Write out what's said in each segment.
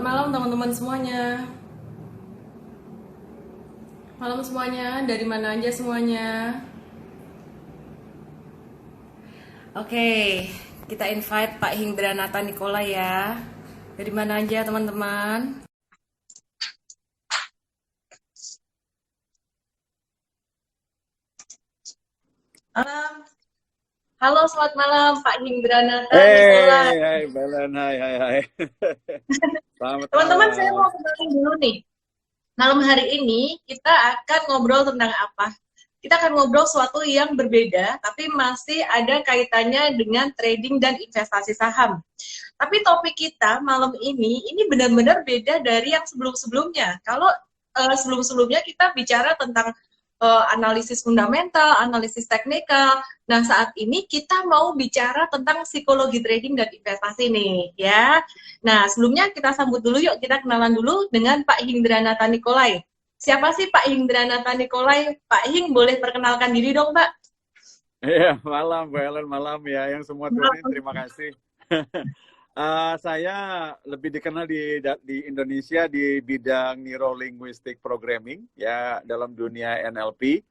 malam teman-teman semuanya. Malam semuanya, dari mana aja semuanya? Oke, kita invite Pak Hindranata Nikola ya. Dari mana aja teman-teman? Malam. Halo, selamat malam Pak Hindranata Nikola. Hai Belen, hai. Selamat Teman-teman, saya malam. mau kenalin dulu nih. Malam hari ini kita akan ngobrol tentang apa? Kita akan ngobrol sesuatu yang berbeda, tapi masih ada kaitannya dengan trading dan investasi saham. Tapi topik kita malam ini benar-benar beda dari yang sebelum-sebelumnya. Kalau sebelum-sebelumnya kita bicara tentang analisis fundamental, analisis teknikal. Nah, saat ini kita mau bicara tentang psikologi trading dan investasi nih, ya. Nah, sebelumnya kita sambut dulu yuk, kita kenalan dulu dengan Pak Hindranata Nikolai. Siapa sih Pak Hindranata Nikolai? Pak Hing, boleh perkenalkan diri dong, Pak? Iya, malam Belen, malam ya. Yang semua turin, terima kasih. Saya lebih dikenal di Indonesia di bidang Neuro Linguistic Programming, ya, dalam dunia NLP.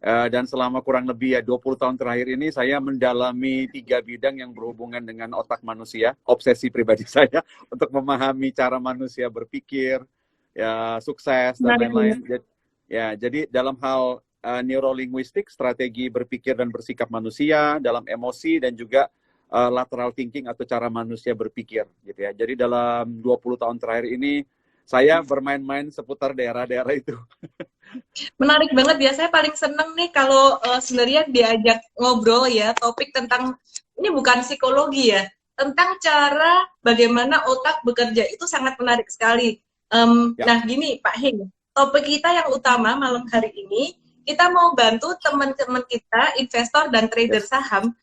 Dan selama kurang lebih ya 20 tahun terakhir ini saya mendalami 3 bidang yang berhubungan dengan otak manusia, obsesi pribadi saya untuk memahami cara manusia berpikir, ya sukses dan Menarik lain-lain. nih. Ya, jadi dalam hal neurolinguistik, strategi berpikir dan bersikap manusia, dalam emosi dan juga lateral thinking atau cara manusia berpikir gitu ya. Jadi dalam 20 tahun terakhir ini saya bermain-main seputar daerah-daerah itu. Menarik banget ya, saya paling seneng nih kalau sebenarnya diajak ngobrol ya, topik tentang, ini bukan psikologi ya, tentang cara bagaimana otak bekerja, itu sangat menarik sekali. Ya. Nah gini Pak Hing, topik kita yang utama malam hari ini, kita mau bantu teman-teman kita, investor dan trader Yes. saham,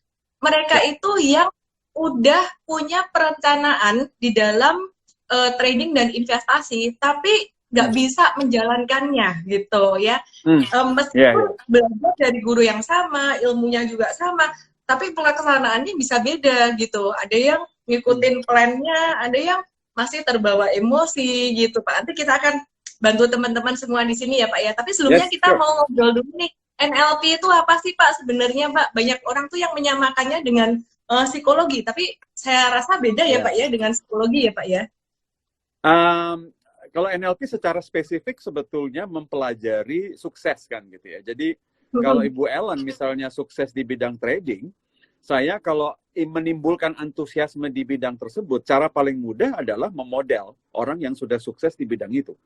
mereka Ya. itu yang udah punya perencanaan di dalam trading dan investasi, tapi nggak Hmm. bisa menjalankannya gitu ya. Hmm. Ya, Meskipun ya. belajar dari guru yang sama, ilmunya juga sama, tapi pelaksanaannya bisa beda gitu. Ada yang Hmm. ngikutin plannya, ada yang masih terbawa emosi gitu Pak. Nanti kita akan bantu teman-teman semua di sini ya Pak ya. Tapi sebelumnya Yes, kita sure. mau ngobrol dulu nih. NLP itu apa sih Pak sebenarnya Pak? Banyak orang tuh yang menyamakannya dengan psikologi, tapi saya rasa beda ya Ya. Pak ya dengan psikologi ya Pak ya. Um, Kalau NLP secara spesifik sebetulnya mempelajari sukses kan gitu ya. Jadi kalau Ibu Ellen misalnya sukses di bidang trading, saya kalau menimbulkan antusiasme di bidang tersebut, cara paling mudah adalah memodel orang yang sudah sukses di bidang itu.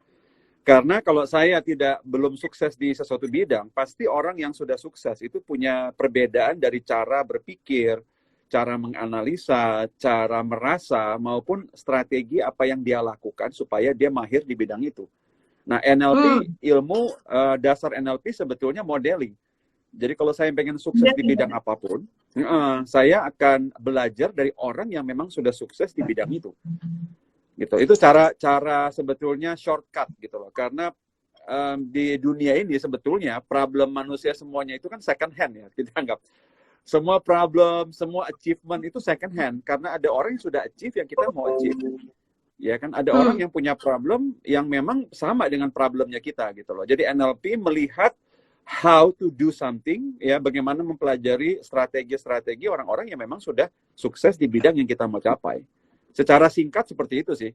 Karena kalau saya belum sukses di sesuatu bidang, pasti orang yang sudah sukses itu punya perbedaan dari cara berpikir, cara menganalisa, cara merasa, maupun strategi apa yang dia lakukan supaya dia mahir di bidang itu. Nah, NLP, Hmm, ilmu dasar NLP sebetulnya modeling. Jadi kalau saya pengen sukses di bidang apapun, saya akan belajar dari orang yang memang sudah sukses di bidang itu. Gitu. Itu cara sebetulnya shortcut gitu loh. Karena di dunia ini sebetulnya problem manusia semuanya itu kan second hand ya, kita anggap. Semua problem, semua achievement itu second hand karena ada orang yang sudah achieve yang kita mau achieve. Ya kan ada orang hmm. yang punya problem yang memang sama dengan problemnya kita gitu loh. Jadi NLP melihat how to do something ya, bagaimana mempelajari strategi-strategi orang-orang yang memang sudah sukses di bidang yang kita mau capai. Secara singkat seperti itu sih.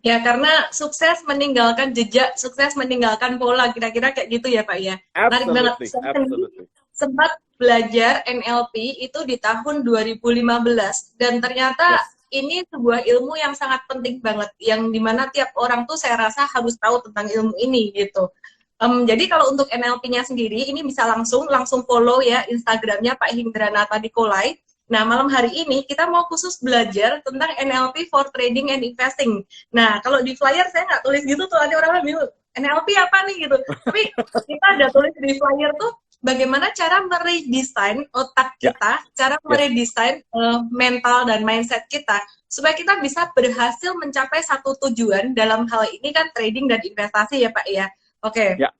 Ya, karena sukses meninggalkan jejak, sukses meninggalkan pola, kira-kira kayak gitu ya, Pak ya. Menarik banget. Absolutely, Saya sendiri absolutely. sempat belajar NLP itu di tahun 2015 dan ternyata Yes. ini sebuah ilmu yang sangat penting banget, yang dimana tiap orang tuh saya rasa harus tahu tentang ilmu ini gitu. Jadi kalau untuk NLP-nya sendiri, ini bisa langsung follow ya Instagramnya Pak Hindranata Nikolai. Nah, malam hari ini kita mau khusus belajar tentang NLP for Trading and Investing. Nah, kalau di flyer saya nggak tulis gitu tuh, ada orang bilang, NLP apa nih gitu. Tapi kita ada tulis di flyer tuh, bagaimana cara meredesain otak Ya, kita, cara yes. meredesain mental dan mindset kita, supaya kita bisa berhasil mencapai satu tujuan dalam hal ini kan trading dan investasi ya Pak ya. Oke. Ya.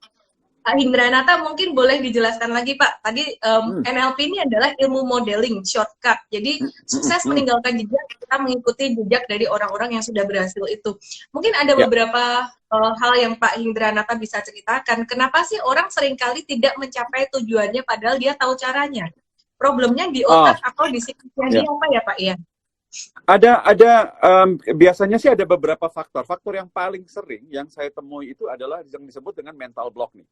Pak Hindranata mungkin boleh dijelaskan lagi Pak. Tadi NLP ini adalah ilmu modeling shortcut. Jadi sukses meninggalkan jejak, kita mengikuti jejak dari orang-orang yang sudah berhasil itu. Mungkin ada beberapa hal yang Pak Hindranata bisa ceritakan. Kenapa sih orang seringkali tidak mencapai tujuannya padahal dia tahu caranya? Problemnya di otak atau di psikisnya dia apa ya Pak ya? Biasanya sih ada beberapa faktor. Faktor yang paling sering yang saya temui itu adalah yang disebut dengan mental block nih.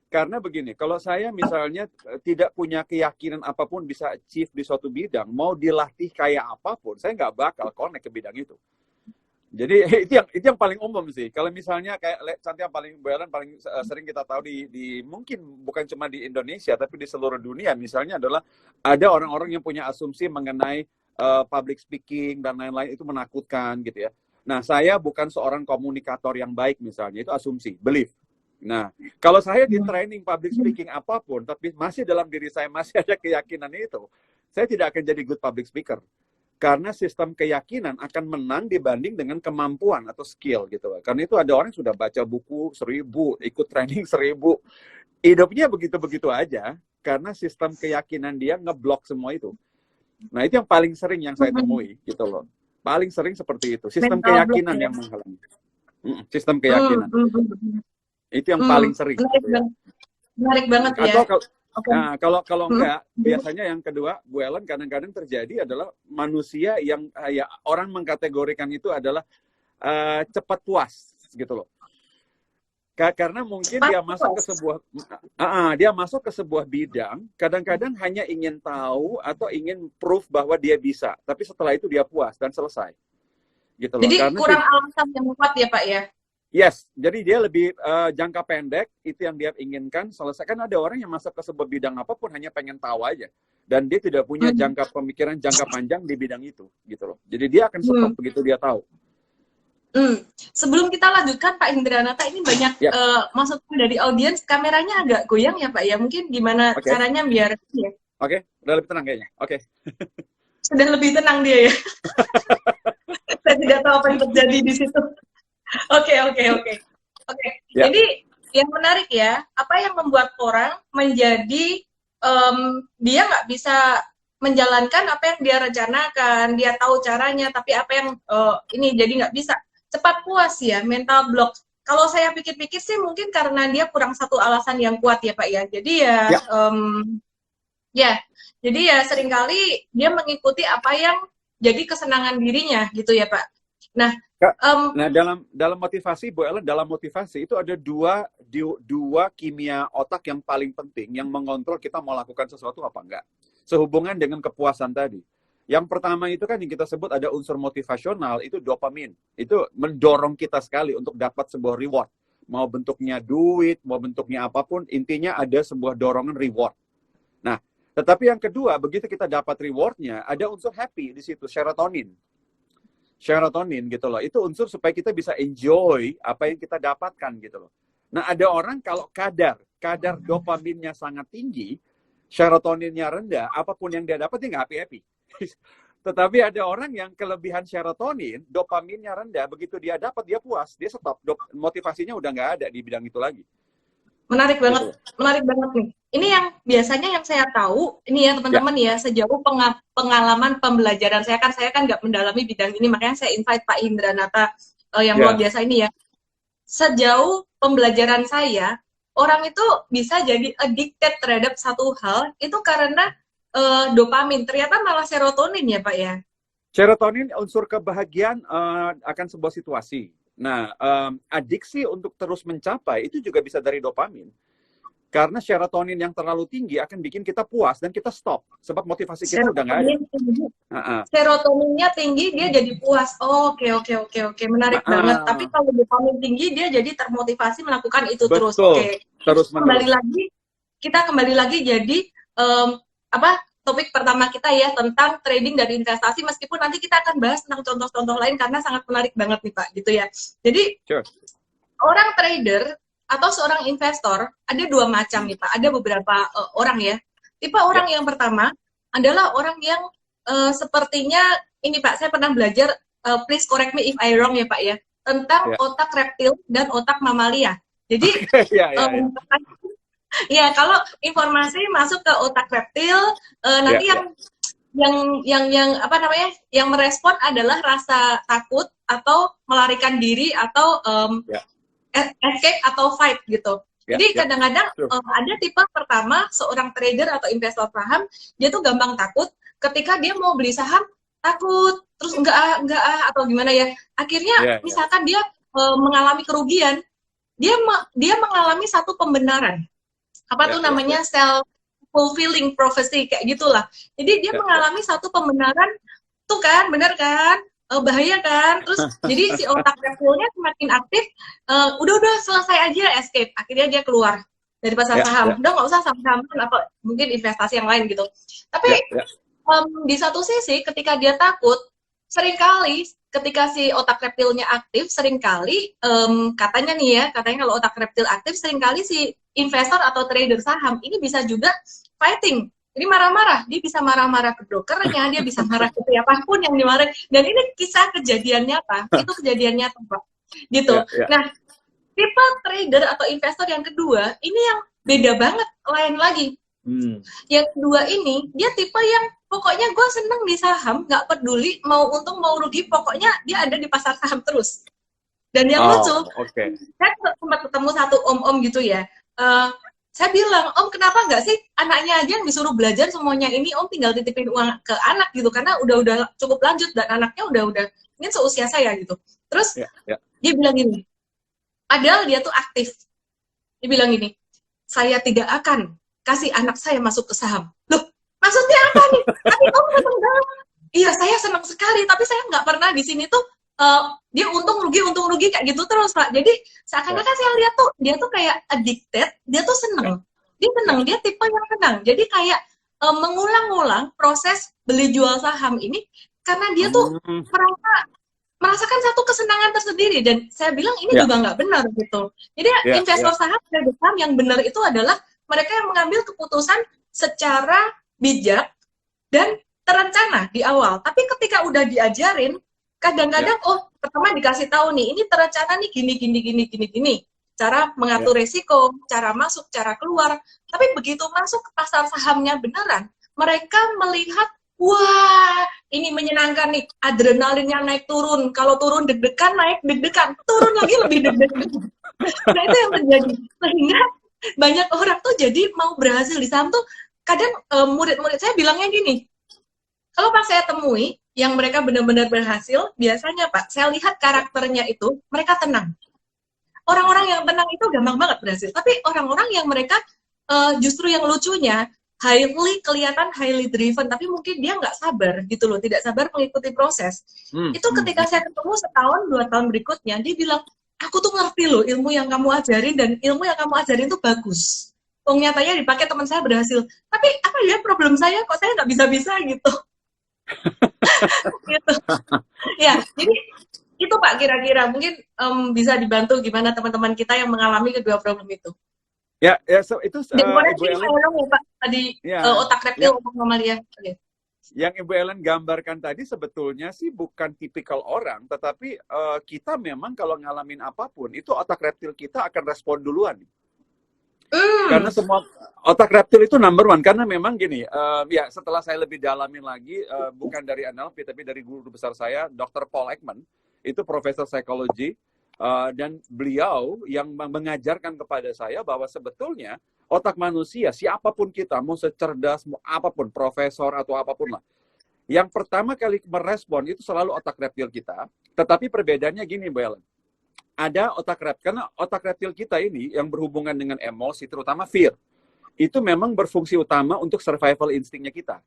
Karena begini, kalau saya misalnya tidak punya keyakinan apapun bisa achieve di suatu bidang, mau dilatih kayak apapun, saya nggak bakal connect ke bidang itu. Jadi itu yang paling umum sih. Kalau misalnya kayak Santi yang paling sering kita tahu di mungkin bukan cuma di Indonesia tapi di seluruh dunia, misalnya adalah ada orang-orang yang punya asumsi mengenai public speaking dan lain-lain itu menakutkan gitu ya. Nah, saya bukan seorang komunikator yang baik misalnya, itu asumsi, belief. Nah, kalau saya di training public speaking apapun, tapi masih dalam diri saya masih ada keyakinan itu, saya tidak akan jadi good public speaker. Karena sistem keyakinan akan menang dibanding dengan kemampuan atau skill gitu. Karena itu ada orang yang sudah baca buku 1000, ikut training 1000. Hidupnya begitu-begitu aja, karena sistem keyakinan dia ngeblok semua itu. Nah, itu yang paling sering yang saya temui gitu loh. Paling sering seperti itu. Sistem keyakinan yang menghalangi. Sistem keyakinan. Itu yang paling sering. Menarik banget ya. Atau kalau enggak, biasanya yang kedua, Bu Ellen, kadang-kadang terjadi adalah manusia yang ya orang mengkategorikan itu adalah cepat puas gitu loh. Karena mungkin dia masuk ke sebuah bidang, kadang-kadang hanya ingin tahu atau ingin proof bahwa dia bisa, tapi setelah itu dia puas dan selesai. Gitu loh. Jadi kurang alasan yang kuat ya Pak ya? Yes, jadi dia lebih jangka pendek, itu yang dia inginkan, selesai. Kan ada orang yang masuk ke sebuah bidang apapun hanya pengen tahu aja. Dan dia tidak punya jangka pemikiran jangka panjang di bidang itu, gitu loh. Jadi dia akan stop begitu dia tahu. Sebelum kita lanjutkan Pak Hindranata, ini banyak masukan dari audiens, kameranya agak goyang ya Pak ya, mungkin gimana caranya biar ya? Oke, udah lebih tenang kayaknya. Oke. Sudah lebih tenang dia ya. Saya tidak tahu apa yang terjadi di situ. Oke. Jadi yang menarik ya, apa yang membuat orang menjadi dia nggak bisa menjalankan apa yang dia rencanakan, dia tahu caranya, tapi apa yang ini jadi nggak bisa. Cepat puas ya, mental block. Kalau saya pikir-pikir sih mungkin karena dia kurang satu alasan yang kuat ya Pak ya. Jadi jadi ya seringkali dia mengikuti apa yang jadi kesenangan dirinya gitu ya Pak. Nah, dalam motivasi, Bu Ellen, dalam motivasi itu ada dua kimia otak yang paling penting yang mengontrol kita mau lakukan sesuatu apa enggak. Sehubungan dengan kepuasan tadi. Yang pertama itu kan yang kita sebut ada unsur motivasional, itu dopamin. Itu mendorong kita sekali untuk dapat sebuah reward. Mau bentuknya duit, mau bentuknya apapun, intinya ada sebuah dorongan reward. Nah, tetapi yang kedua, begitu kita dapat rewardnya, ada unsur happy di situ, serotonin gitu loh. Itu unsur supaya kita bisa enjoy apa yang kita dapatkan gitu loh. Nah, ada orang kalau kadar dopaminnya sangat tinggi, serotoninnya rendah, apapun yang dia dapat dia nggak happy. Tetapi ada orang yang kelebihan serotonin, dopaminnya rendah, begitu dia dapat dia puas, dia stop, motivasinya udah nggak ada di bidang itu lagi. Menarik banget nih. Ini yang biasanya yang saya tahu, ini ya teman-teman ya, sejauh pengalaman pembelajaran saya kan nggak mendalami bidang ini, makanya saya invite Pak Hindranata yang luar biasa ini ya. Sejauh pembelajaran saya, orang itu bisa jadi addicted terhadap satu hal, itu karena dopamin, ternyata malah serotonin ya Pak ya? Serotonin unsur kebahagiaan akan sebuah situasi. Nah, adiksi untuk terus mencapai itu juga bisa dari dopamin. Karena serotonin yang terlalu tinggi akan bikin kita puas dan kita stop. Sebab motivasi kita udah nggak ada. Serotoninnya tinggi, dia jadi puas. Oke. Menarik banget. Tapi kalau dopamin tinggi, dia jadi termotivasi melakukan itu terus. Oke. Terus kita kembali lagi jadi topik pertama kita ya tentang trading dan investasi, meskipun nanti kita akan bahas tentang contoh-contoh lain karena sangat menarik banget nih Pak, gitu ya. Jadi orang trader atau seorang investor ada dua macam nih Pak, ada beberapa orang ya. Tipe orang yang pertama adalah orang yang sepertinya ini Pak, saya pernah belajar, please correct me if I wrong ya Pak ya, tentang otak reptil dan otak mamalia. Jadi Ya, ya, ya. ya kalau informasi masuk ke otak reptil, Ya, nanti ya. yang apa namanya, yang merespon adalah rasa takut atau melarikan diri atau Ya, escape atau fight gitu. ya, Jadi ya. kadang-kadang Betul. ada tipe pertama seorang trader atau investor saham, dia tuh gampang takut ketika dia mau beli saham, takut terus enggak atau gimana ya. Akhirnya Ya, ya. misalkan dia mengalami kerugian, dia mengalami satu pembenaran. Apa Ya, tuh ya, namanya, ya. self fulfilling prophecy kayak gitulah. Jadi dia Ya, ya. mengalami satu pembenaran, tuh kan, bener kan? Bahaya kan? Terus jadi si otak reptilnya semakin aktif, udah selesai aja escape. Akhirnya dia keluar dari pasar Ya, saham. ya. Udah nggak usah saham-saham apa mungkin investasi yang lain gitu. Tapi Ya, ya. di satu sisi ketika dia takut, seringkali ketika si otak reptilnya aktif, seringkali katanya nih ya, katanya kalau otak reptil aktif, seringkali si investor atau trader saham ini bisa juga fighting. Jadi marah-marah, dia bisa marah-marah ke brokernya, dia bisa marah ke siapapun yang dimarahin. Dan ini kisah kejadian nyata, itu kejadian nyata, Pak. Gitu. Ya, ya. Nah, tipe trader atau investor yang kedua, ini yang beda banget, lain lagi. Yang kedua ini, dia tipe yang pokoknya gue seneng di saham, nggak peduli mau untung mau rugi, pokoknya dia ada di pasar saham terus. Dan yang lucu, Okay. saya sempat ketemu satu om-om gitu ya. Saya bilang, om kenapa nggak sih anaknya aja yang disuruh belajar semuanya ini, om tinggal titipin uang ke anak gitu, karena udah cukup lanjut dan anaknya udah ini seusia saya gitu. Terus dia bilang gini, padahal dia tuh aktif. Dia bilang gini, saya tidak akan kasih anak saya masuk ke saham. Loh, maksudnya apa nih? Tapi om seneng banget. Iya, saya senang sekali, tapi saya nggak pernah di sini tuh dia untung rugi kayak gitu terus, Pak. Jadi seakan-akan saya lihat tuh dia tuh kayak addicted, dia tuh seneng. Dia seneng, dia tipe yang senang. Jadi kayak mengulang-ulang proses beli jual saham ini karena dia tuh merasakan satu kesenangan tersendiri, dan saya bilang ini juga nggak benar gitu. Jadi investor saham yang benar itu adalah mereka yang mengambil keputusan secara bijak dan terencana di awal. Tapi ketika udah diajarin, kadang-kadang pertama dikasih tahu nih, ini terencana nih gini. Cara mengatur resiko, cara masuk, cara keluar. Tapi begitu masuk ke pasar sahamnya beneran, mereka melihat, wah, ini menyenangkan nih, adrenalinnya naik turun. Kalau turun deg-degan, naik deg-degan. Turun lagi lebih deg-degan. Nah, itu yang terjadi. Sehingga banyak orang tuh jadi mau berhasil di saham tuh, kadang murid-murid saya bilangnya gini, kalau pas saya temui yang mereka benar-benar berhasil, biasanya Pak, saya lihat karakternya itu, mereka tenang. Orang-orang yang tenang itu gampang banget berhasil. Tapi orang-orang yang mereka justru yang lucunya, kelihatan highly driven, tapi mungkin dia nggak sabar gitu loh, tidak sabar mengikuti proses. Itu ketika saya ketemu setahun, 2 tahun berikutnya, dia bilang, aku tuh ngerti loh ilmu yang kamu ajarin, dan ilmu yang kamu ajarin tuh bagus. Nyatanya dipakai teman saya berhasil. Tapi apa ya problem saya, kok saya nggak bisa-bisa gitu. Gitu. Ya, jadi itu Pak kira-kira mungkin bisa dibantu gimana teman-teman kita yang mengalami kedua problem itu. Ya, itu Ibu Ellen ya Pak tadi otak reptil untuk mamalia. Yang Ibu Ellen gambarkan tadi sebetulnya sih bukan tipikal orang, tetapi kita memang kalau ngalamin apapun itu otak reptil kita akan respon duluan. Karena semua otak reptil itu number one. Karena memang gini, ya setelah saya lebih dalamin lagi, bukan dari NLP tapi dari guru besar saya, Dr. Paul Ekman, itu profesor psikologi. Dan beliau yang mengajarkan kepada saya bahwa sebetulnya otak manusia, siapapun kita, mau secerdas, mau apapun, profesor atau apapun lah, yang pertama kali merespon itu selalu otak reptil kita. Tetapi perbedaannya gini, Bu Ellen. Ada otak reptil, karena otak reptil kita ini yang berhubungan dengan emosi, terutama fear, itu memang berfungsi utama untuk survival instingnya kita.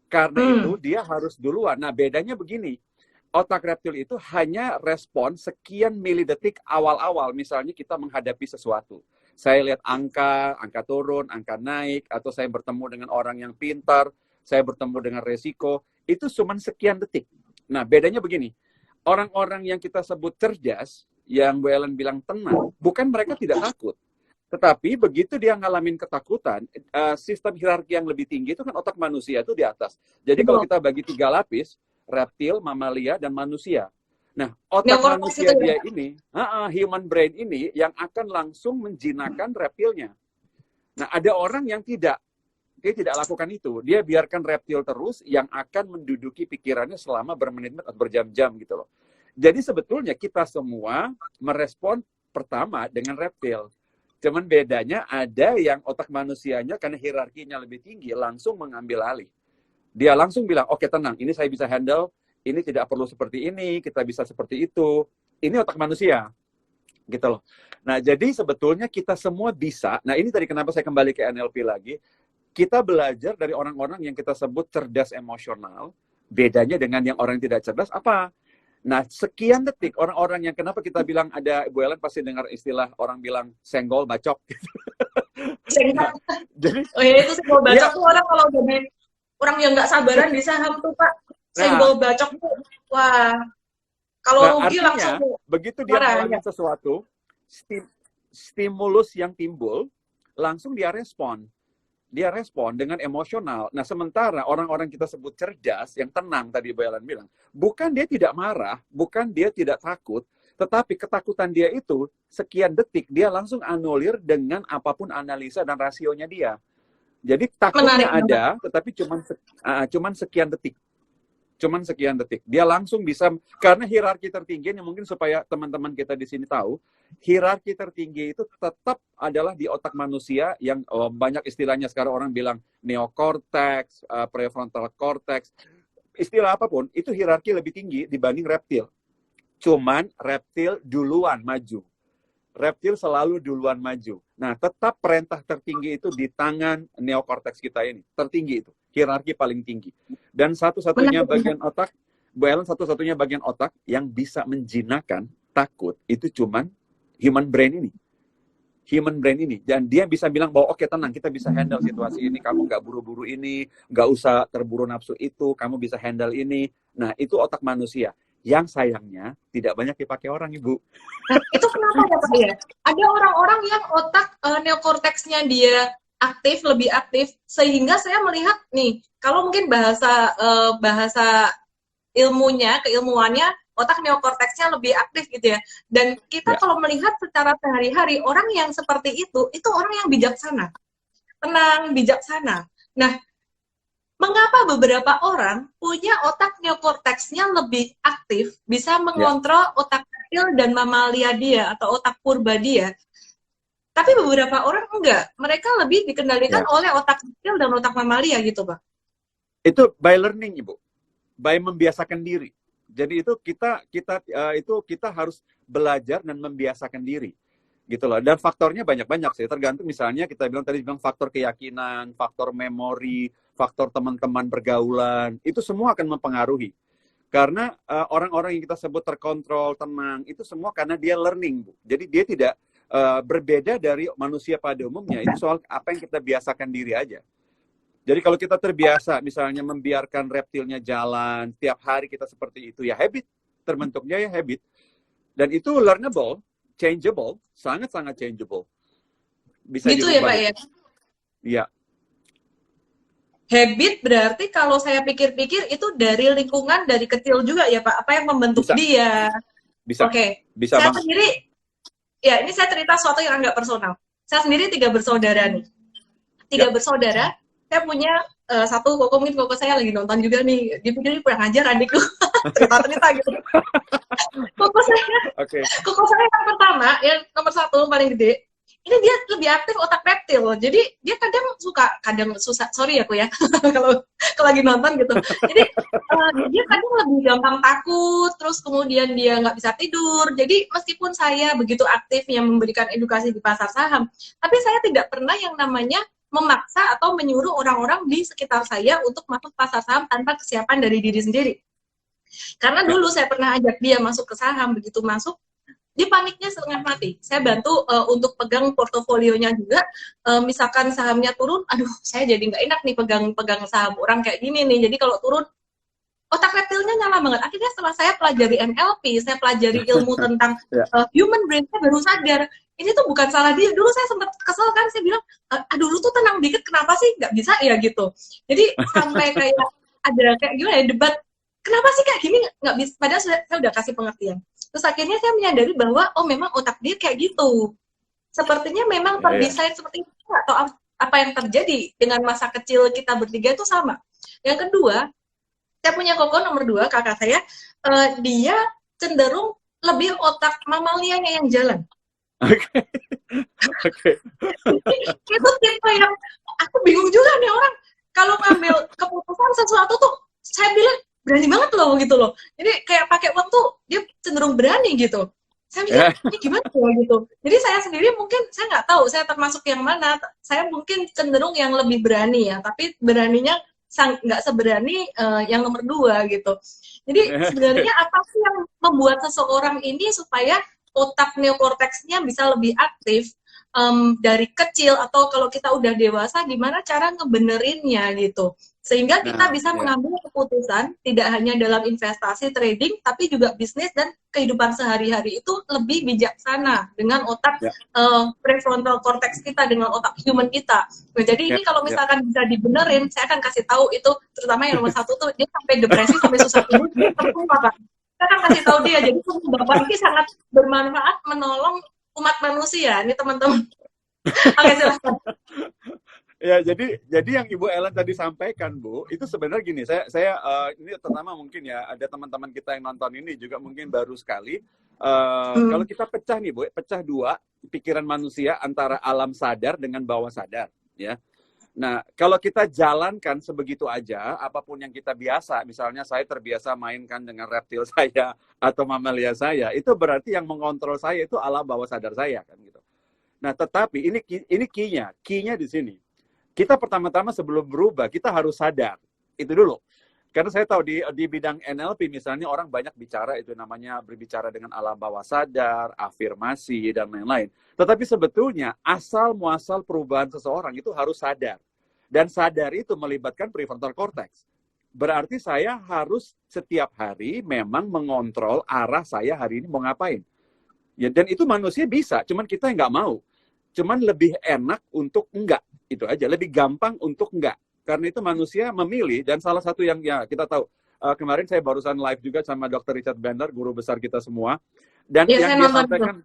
Karena itu dia harus duluan. Nah bedanya begini, otak reptil itu hanya respon sekian milidetik awal-awal. Misalnya kita menghadapi sesuatu. Saya lihat angka turun, angka naik, atau saya bertemu dengan orang yang pintar, saya bertemu dengan resiko, itu cuma sekian detik. Nah, bedanya begini. Orang-orang yang kita sebut cerdas, yang Bu Ellen bilang tenang, bukan mereka tidak takut. Tetapi begitu dia ngalamin ketakutan, sistem hierarki yang lebih tinggi itu kan otak manusia itu di atas. Jadi kalau kita bagi 3 lapis, reptil, mamalia, dan manusia. Nah, otak Neokortex manusia itu dia ya. ini, human brain ini yang akan langsung menjinakkan reptilnya. Nah, ada orang yang tidak. Dia tidak lakukan itu. Dia biarkan reptil terus yang akan menduduki pikirannya selama bermenit-menit atau berjam-jam gitu loh. Jadi sebetulnya kita semua merespon pertama dengan reptil. Cuman bedanya ada yang otak manusianya karena hierarkinya lebih tinggi langsung mengambil alih. Dia langsung bilang, oke tenang, ini saya bisa handle, ini tidak perlu seperti ini, kita bisa seperti itu. Ini otak manusia. Gitu loh. Nah, jadi sebetulnya kita semua bisa. Nah, ini tadi kenapa saya kembali ke NLP lagi. Kita belajar dari orang-orang yang kita sebut cerdas emosional. Bedanya dengan yang orang yang tidak cerdas apa? Nah, sekian detik orang-orang yang kenapa kita bilang ada Bu Ellen pasti dengar istilah orang bilang senggol bacok. Nah, jadi Oh ya itu senggol bacok ya, tuh orang kalau jadi orang yang nggak sabaran di saham tuh Pak. nah, Senggol bacok tuh, wah kalau nah rugi langsung artinya begitu dia marah ya. ngalamin sesuatu, stimulus yang timbul, langsung dia respon. Dia respon dengan emosional. Nah, sementara orang-orang kita sebut cerdas, yang tenang tadi Bu Ellen bilang, bukan dia tidak marah, bukan dia tidak takut, tetapi ketakutan dia itu sekian detik dia langsung anulir dengan apapun analisa dan rasionya dia. Jadi takutnya Menarik ada, banget. tetapi cuman sekian detik. Cuman sekian detik. Dia langsung bisa, karena hierarki tertinggi, yang mungkin supaya teman-teman kita di sini tahu, hierarki tertinggi itu tetap adalah di otak manusia yang banyak istilahnya sekarang orang bilang neokortex, prefrontal cortex, istilah apapun, itu hierarki lebih tinggi dibanding reptil. Cuman reptil duluan maju. Reptil selalu duluan maju. Nah, tetap perintah tertinggi itu di tangan neokortex kita ini. Tertinggi itu. Hierarki paling tinggi. Dan satu-satunya Menarik. bagian otak, Bu Ellen, satu-satunya bagian otak yang bisa menjinakkan takut, itu cuman human brain ini. Human brain ini. Dan dia bisa bilang bahwa, oke tenang, kita bisa handle situasi ini. Kamu nggak buru-buru ini, nggak usah terburu nafsu itu, kamu bisa handle ini. Nah, itu otak manusia. Yang sayangnya tidak banyak dipakai orang, Ibu. Nah, itu kenapa ya Pak ya? Ada orang-orang yang otak neokorteksnya dia aktif, lebih aktif, sehingga saya melihat nih, kalau mungkin bahasa ilmunya, keilmuannya, otak neokorteksnya lebih aktif gitu ya. Dan kita Ya. kalau melihat secara sehari-hari, orang yang seperti itu orang yang bijaksana. Tenang, bijaksana. Nah, mengapa beberapa orang punya otak neokorteksnya lebih aktif, bisa mengontrol otak kecil dan mamalia dia atau otak purba dia. Tapi beberapa orang enggak. Mereka lebih dikendalikan oleh otak kecil dan otak mamalia gitu, Pak. Itu by learning, Ibu. By membiasakan diri. Jadi itu kita harus belajar dan membiasakan diri. Gitu loh. Dan faktornya banyak-banyak sih. Tergantung misalnya kita bilang faktor keyakinan, faktor memori, faktor teman-teman pergaulan, itu semua akan mempengaruhi. Karena orang-orang yang kita sebut terkontrol, tenang, itu semua karena dia learning, Bu. Jadi dia tidak berbeda dari manusia pada umumnya. Itu soal apa yang kita biasakan diri aja. Jadi kalau kita terbiasa misalnya membiarkan reptilnya jalan, tiap hari kita seperti itu, ya habit. Terbentuknya ya habit. Dan itu learnable, changeable, sangat-sangat changeable. Bisa gitu ya, dirubah. Pak ya? Iya. Habit berarti kalau saya pikir-pikir itu dari lingkungan dari kecil juga ya Pak. Apa yang membentuk dia? Bisa. Oke. Bisa saya banget. Sendiri, ya ini saya cerita sesuatu yang agak personal. Saya sendiri 3 bersaudara nih. 3 bersaudara. Saya punya satu koko, mungkin koko saya lagi nonton juga nih. Dipikir kurang ajar adikku. Cerita-cerita gitu. Koko saya yang pertama, yang nomor 1 paling gede. Ini dia lebih aktif otak reptil. Jadi dia kadang susah, sorry aku ya, kalau lagi nonton gitu. Jadi dia kadang lebih gampang takut, terus kemudian dia nggak bisa tidur. Jadi meskipun saya begitu aktifnya memberikan edukasi di pasar saham, tapi saya tidak pernah yang namanya memaksa atau menyuruh orang-orang di sekitar saya untuk masuk pasar saham tanpa kesiapan dari diri sendiri. Karena dulu saya pernah ajak dia masuk ke saham, begitu masuk, dia paniknya setengah mati. Saya bantu untuk pegang portofolionya juga. Misalkan sahamnya turun, aduh saya jadi nggak enak nih pegang saham orang kayak gini nih. Jadi kalau turun, otak reptilnya nyala banget. Akhirnya setelah saya pelajari NLP, saya pelajari ilmu tentang human brain, saya baru sadar, ini tuh bukan salah dia. Dulu saya sempat kesel kan, saya bilang, aduh lu tuh tenang dikit, kenapa sih nggak bisa ya gitu. Jadi sampai kayak ada kayak gimana ya, debat, kenapa sih kayak gini nggak bisa, padahal saya udah kasih pengertian. Terus akhirnya saya menyadari bahwa oh memang otak dia kayak gitu. Sepertinya memang terdesain seperti itu, atau apa yang terjadi dengan masa kecil kita bertiga itu sama. Yang kedua, saya punya koko nomor 2, kakak saya, dia cenderung lebih otak mamalianya yang jalan. Oke. Itu tipe yang aku bingung juga nih orang kalau ngambil keputusan sesuatu tuh, saya bilang berani banget loh gitu loh. Jadi kayak pakai uang tuh dia cenderung berani gitu. Saya mikir ini gimana ya gitu. Jadi saya sendiri mungkin saya nggak tahu saya termasuk yang mana. Saya mungkin cenderung yang lebih berani ya, tapi beraninya nggak seberani yang nomor 2 gitu. Jadi sebenarnya apa sih yang membuat seseorang ini supaya otak neokorteksnya bisa lebih aktif dari kecil, atau kalau kita udah dewasa gimana cara ngebenerinnya gitu, sehingga kita bisa mengambil keputusan tidak hanya dalam investasi, trading, tapi juga bisnis dan kehidupan sehari-hari itu lebih bijaksana dengan otak prefrontal cortex kita, dengan otak human kita. Nah, jadi ini kalau misalkan bisa dibenerin, saya akan kasih tahu itu, terutama yang nomor 1 tuh dia sampai depresi, sampai susah tidur, dia apa? Saya akan kasih tahu dia. Jadi Bapak ini sangat bermanfaat menolong umat manusia. Ini teman-teman. Oke, silahkan. Ya, jadi yang Ibu Ellen tadi sampaikan, Bu, itu sebenarnya gini, saya ini terutama mungkin ya, ada teman-teman kita yang nonton ini juga mungkin baru sekali. Kalau kita pecah nih, Bu, pecah 2 pikiran manusia antara alam sadar dengan bawah sadar, ya. Nah, kalau kita jalankan sebegitu aja, apapun yang kita biasa, misalnya saya terbiasa mainkan dengan reptil saya atau mamalia saya, itu berarti yang mengontrol saya itu alam bawah sadar saya, kan gitu. Nah, tetapi ini key-nya di sini. Kita pertama-tama sebelum berubah, kita harus sadar. Itu dulu. Karena saya tahu di bidang NLP misalnya orang banyak bicara, itu namanya berbicara dengan alam bawah sadar, afirmasi, dan lain-lain. Tetapi sebetulnya asal muasal perubahan seseorang itu harus sadar. Dan sadar itu melibatkan prefrontal cortex. Berarti saya harus setiap hari memang mengontrol arah saya hari ini mau ngapain. Ya, dan itu manusia bisa, cuman kita nggak mau. Cuman lebih enak untuk enggak. Itu aja, lebih gampang untuk enggak. Karena itu manusia memilih, dan salah satu yang ya kita tahu, kemarin saya barusan live juga sama Dr. Richard Bandler, guru besar kita semua. Dan yang dia sampaikan,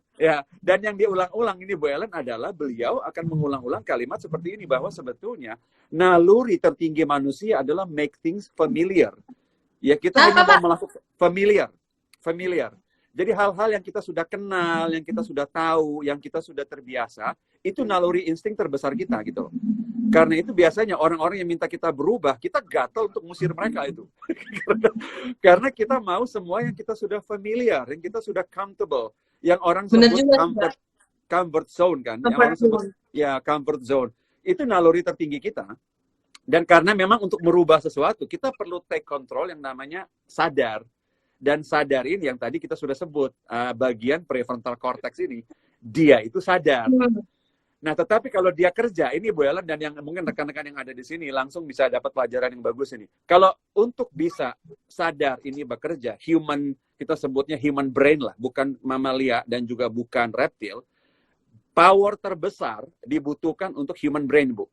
dan yang diulang-ulang ini Bu Ellen adalah beliau akan mengulang-ulang kalimat seperti ini, bahwa sebetulnya naluri tertinggi manusia adalah make things familiar. Ya, kita hanya mau melakukan familiar. Jadi hal-hal yang kita sudah kenal, yang kita sudah tahu, yang kita sudah terbiasa, itu naluri insting terbesar kita gitu. Karena itu biasanya orang-orang yang minta kita berubah, kita gatal untuk ngusir mereka itu. Karena kita mau semua yang kita sudah familiar, yang kita sudah comfortable, yang orang sebut comfort zone kan, yang orang sebut ya comfort zone. Itu naluri tertinggi kita. Dan karena memang untuk merubah sesuatu, kita perlu take control yang namanya sadar. Dan sadarin yang tadi kita sudah sebut, bagian prefrontal cortex ini, dia itu sadar. Nah, tetapi kalau dia kerja, ini Bu Ellen dan yang mungkin rekan-rekan yang ada di sini langsung bisa dapat pelajaran yang bagus ini. Kalau untuk bisa sadar ini bekerja, kita sebutnya human brain lah, bukan mamalia dan juga bukan reptil, power terbesar dibutuhkan untuk human brain, Bu.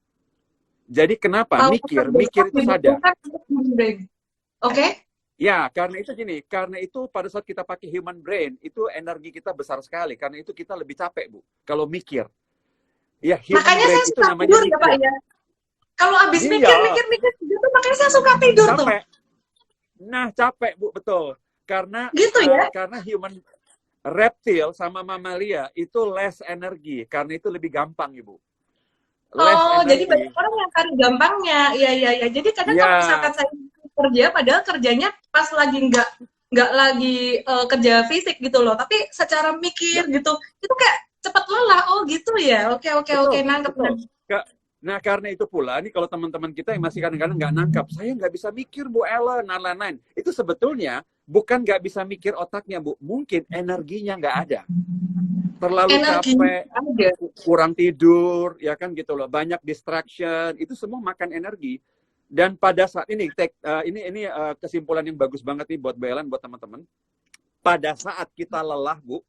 Jadi kenapa? Mikir itu sadar. Oke? Ya, karena itu gini, karena itu pada saat kita pakai human brain, itu energi kita besar sekali, karena itu kita lebih capek, Bu, kalau mikir. Ya, makanya saya suka tidur ya Pak ya. Kalau habis mikir gitu, makanya saya suka tidur tuh. Nah, capek Bu, betul. Karena gitu ya? Karena human reptil sama mamalia itu less energi, karena itu lebih gampang Ibu. Jadi banyak orang yang cari gampangnya. Iya. Jadi kadang kalau misalkan saya kerja, padahal kerjanya pas lagi nggak lagi kerja fisik gitu loh, tapi secara mikir gitu, itu kayak cepat lelah. Gitu ya. Oke, nangkep. Nah, karena itu pula nih kalau teman-teman kita yang masih kadang-kadang nggak nangkap, saya nggak bisa mikir Bu Ellen, lain-lain. Itu sebetulnya bukan nggak bisa mikir otaknya Bu, mungkin energinya nggak ada. Terlalu capek, kurang tidur, ya kan gitu loh. Banyak distraction, itu semua makan energi. Dan pada saat ini, ini kesimpulan yang bagus banget nih buat Bu Ellen, buat teman-teman. Pada saat kita lelah Bu,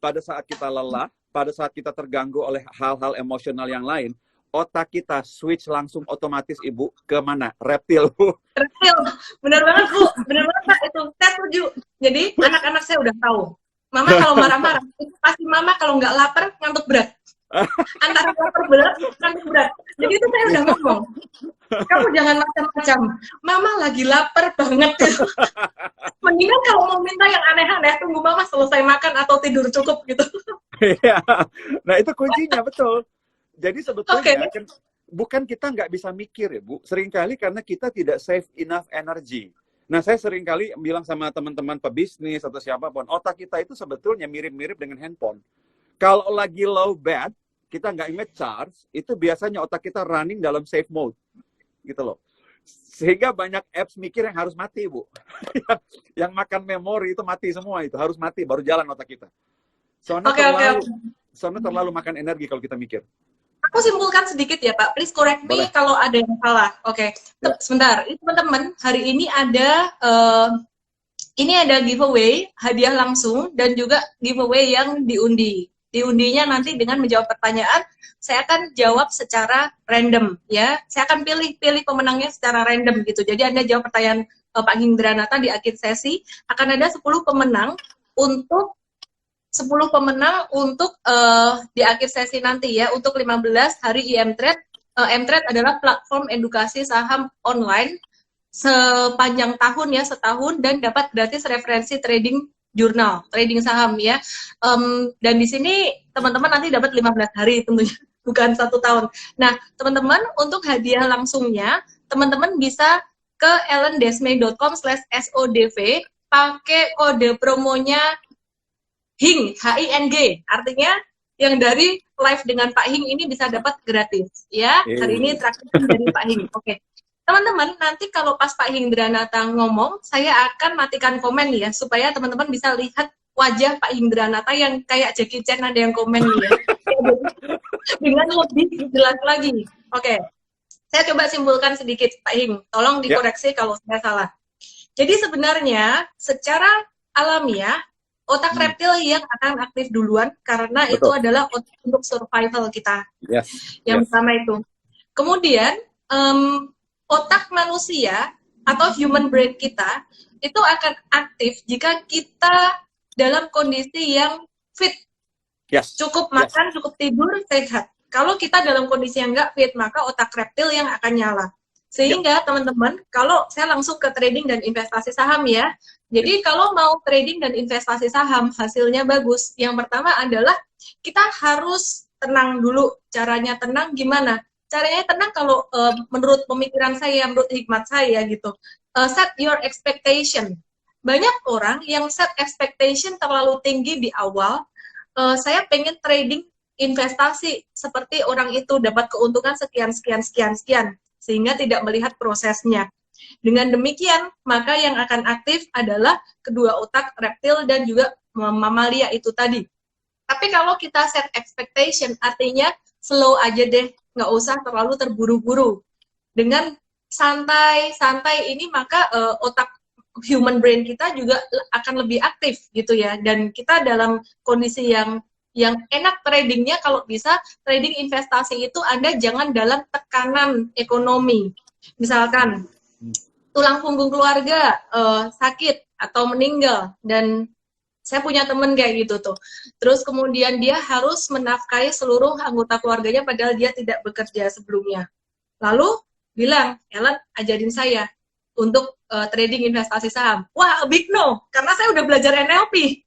pada saat kita terganggu oleh hal-hal emosional yang lain, otak kita switch langsung otomatis Ibu ke mana? Reptil, Bu. Reptil, benar banget Bu, benar banget Pak, itu saya setuju. Jadi anak-anak saya udah tahu. Mama kalau marah-marah, itu pasti mama kalau nggak lapar, ngantuk berat. Antara lapar berat, ngantuk berat. Jadi itu saya udah ngomong, kamu jangan macam-macam. Mama lagi lapar banget. Mendingan kalau mau minta yang aneh-aneh, tunggu mama selesai makan atau tidur cukup gitu. Iya. Nah itu kuncinya, betul. Jadi sebetulnya Okay. bukan kita nggak bisa mikir ya Bu, seringkali karena kita tidak save enough energy. Nah saya seringkali bilang sama teman-teman pebisnis atau siapapun, otak kita itu sebetulnya mirip-mirip dengan handphone. Kalau lagi low bat, kita nggak nge-charge, itu biasanya otak kita running dalam safe mode, gitu loh. Sehingga banyak apps mikir yang harus mati Bu. Yang makan memori itu mati semua, itu harus mati baru jalan otak kita. Soalnya terlalu makan energi kalau kita mikir. Aku simpulkan sedikit ya Pak, please correct me Boleh. kalau ada yang salah. Oke. Ya. Sebentar, ini teman-teman, hari ini ada giveaway, hadiah langsung, dan juga giveaway yang diundi. Diundinya nanti dengan menjawab pertanyaan, saya akan jawab secara random ya. Saya akan pilih pemenangnya secara random gitu. Jadi Anda jawab pertanyaan Pak Hindranata di akhir sesi, akan ada 10 pemenang untuk di akhir sesi nanti ya, untuk 15 hari mTrade. mTrade adalah platform edukasi saham online sepanjang tahun ya, setahun, dan dapat gratis referensi trading jurnal, trading saham ya. Dan di sini teman-teman nanti dapat 15 hari tentunya, bukan 1 tahun. Nah, teman-teman, untuk hadiah langsungnya, teman-teman bisa ke ellendesmay.com/sodv, pakai kode promonya HING, HING, artinya yang dari live dengan Pak Hing ini bisa dapat gratis ya. Hari ini terakhir dari Pak Hing. Oke. Teman-teman, nanti kalau pas Pak Hindranata ngomong, saya akan matikan komen ya, supaya teman-teman bisa lihat wajah Pak Hindranata yang kayak Jackie Chan ada yang komen ya. Dengan lebih jelas lagi. Oke. Saya coba simpulkan sedikit Pak Hing, tolong dikoreksi kalau saya salah. Jadi sebenarnya secara alamiah, otak reptil yang akan aktif duluan karena Betul. Itu adalah untuk survival kita. Yang pertama itu. Kemudian otak manusia atau human brain kita itu akan aktif jika kita dalam kondisi yang fit. Cukup makan, cukup tidur, sehat. Kalau kita dalam kondisi yang nggak fit, maka otak reptil yang akan nyala. Sehingga teman-teman, kalau saya langsung ke trading dan investasi saham ya. Jadi kalau mau trading dan investasi saham hasilnya bagus, yang pertama adalah kita harus tenang dulu. Caranya tenang gimana? Caranya tenang kalau menurut pemikiran saya, menurut hikmat saya gitu. Set your expectation. Banyak orang yang set expectation terlalu tinggi di awal. Saya pengen trading investasi seperti orang itu dapat keuntungan sekian sehingga tidak melihat prosesnya. Dengan demikian, maka yang akan aktif adalah kedua otak reptil dan juga mamalia itu tadi. Tapi kalau kita set expectation, artinya slow aja deh, nggak usah terlalu terburu-buru. Dengan santai ini, maka otak human brain kita juga akan lebih aktif gitu ya. Dan kita dalam kondisi yang enak tradingnya, kalau bisa trading investasi itu Anda jangan dalam tekanan ekonomi. Misalkan tulang punggung keluarga sakit atau meninggal, dan saya punya temen kayak gitu tuh. Terus kemudian dia harus menafkahi seluruh anggota keluarganya padahal dia tidak bekerja sebelumnya. Lalu bilang, Ellen ajarin saya untuk trading investasi saham. Wah, a big no, karena saya udah belajar NLP.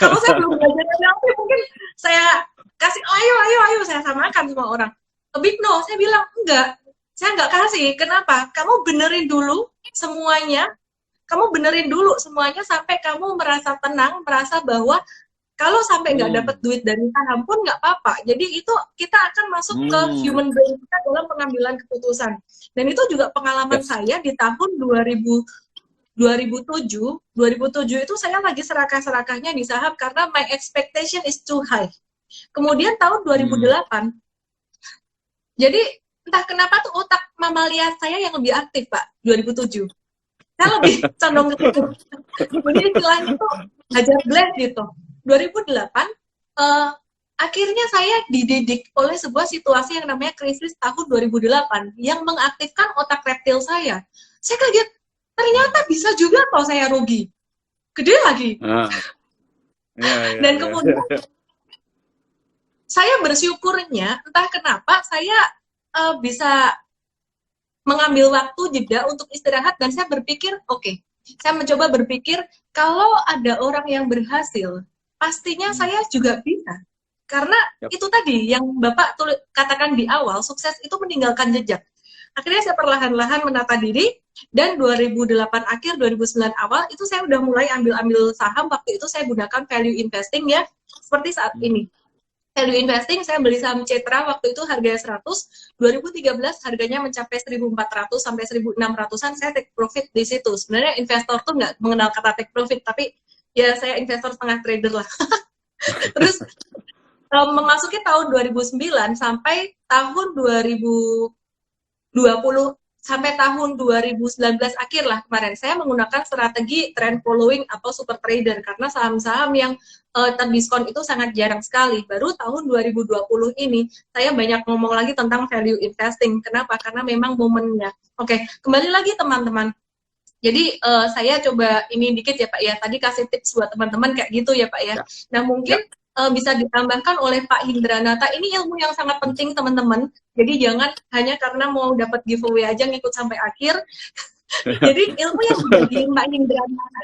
Kalau saya belum belajar NLP, mungkin saya kasih, ayo, saya samakan semua orang. A big no, saya bilang, enggak, saya nggak kasih. Kenapa? Kamu benerin dulu semuanya, sampai kamu merasa tenang, merasa bahwa kalau sampai nggak dapat duit dari saham pun nggak apa-apa. Jadi itu kita akan masuk ke human brain kita dalam pengambilan keputusan. Dan itu juga pengalaman saya di tahun 2007 itu saya lagi serakah-serakahnya di saham karena my expectation is too high. Kemudian tahun 2008, jadi entah kenapa tuh otak mamalia saya yang lebih aktif, Pak, 2007. Saya lebih condong ke situ. Jadi istilahnya tuh hajar blend gitu. 2008, akhirnya saya dididik oleh sebuah situasi yang namanya krisis tahun 2008 yang mengaktifkan otak reptil saya. Saya kaget, ternyata bisa juga kalau saya rugi. gede lagi. Dan kemudian saya bersyukurnya, entah kenapa saya bisa mengambil waktu jeda untuk istirahat, dan saya berpikir, oke, saya mencoba berpikir, kalau ada orang yang berhasil, pastinya saya juga bisa. Karena itu tadi yang Bapak katakan di awal, sukses itu meninggalkan jejak. Akhirnya saya perlahan-lahan menata diri, dan 2008 akhir, 2009 awal, itu saya udah mulai ambil saham. Waktu itu saya gunakan value investing ya, seperti saat ini. Value investing, saya beli saham Cetra, waktu itu harganya 100, 2013 harganya mencapai 1.400 sampai 1.600-an, saya take profit di situ. Sebenarnya investor tuh nggak mengenal kata take profit, tapi ya saya investor setengah trader lah. Terus memasuki tahun 2009 sampai tahun 2020 sampai tahun 2019 akhir lah kemarin, saya menggunakan strategi trend following atau super trader, karena saham-saham yang terdiskon itu sangat jarang sekali. Baru tahun 2020 ini saya banyak ngomong lagi tentang value investing. Kenapa? Karena memang momennya. Oke, kembali lagi teman-teman. Jadi saya coba ini dikit ya Pak ya, tadi kasih tips buat teman-teman kayak gitu ya Pak ya. Nah mungkin bisa ditambahkan oleh Pak Hindranata, ini ilmu yang sangat penting teman-teman. Jadi jangan hanya karena mau dapat giveaway aja ngikut sampai akhir. Jadi ilmu yang dibagi Pak Hindranata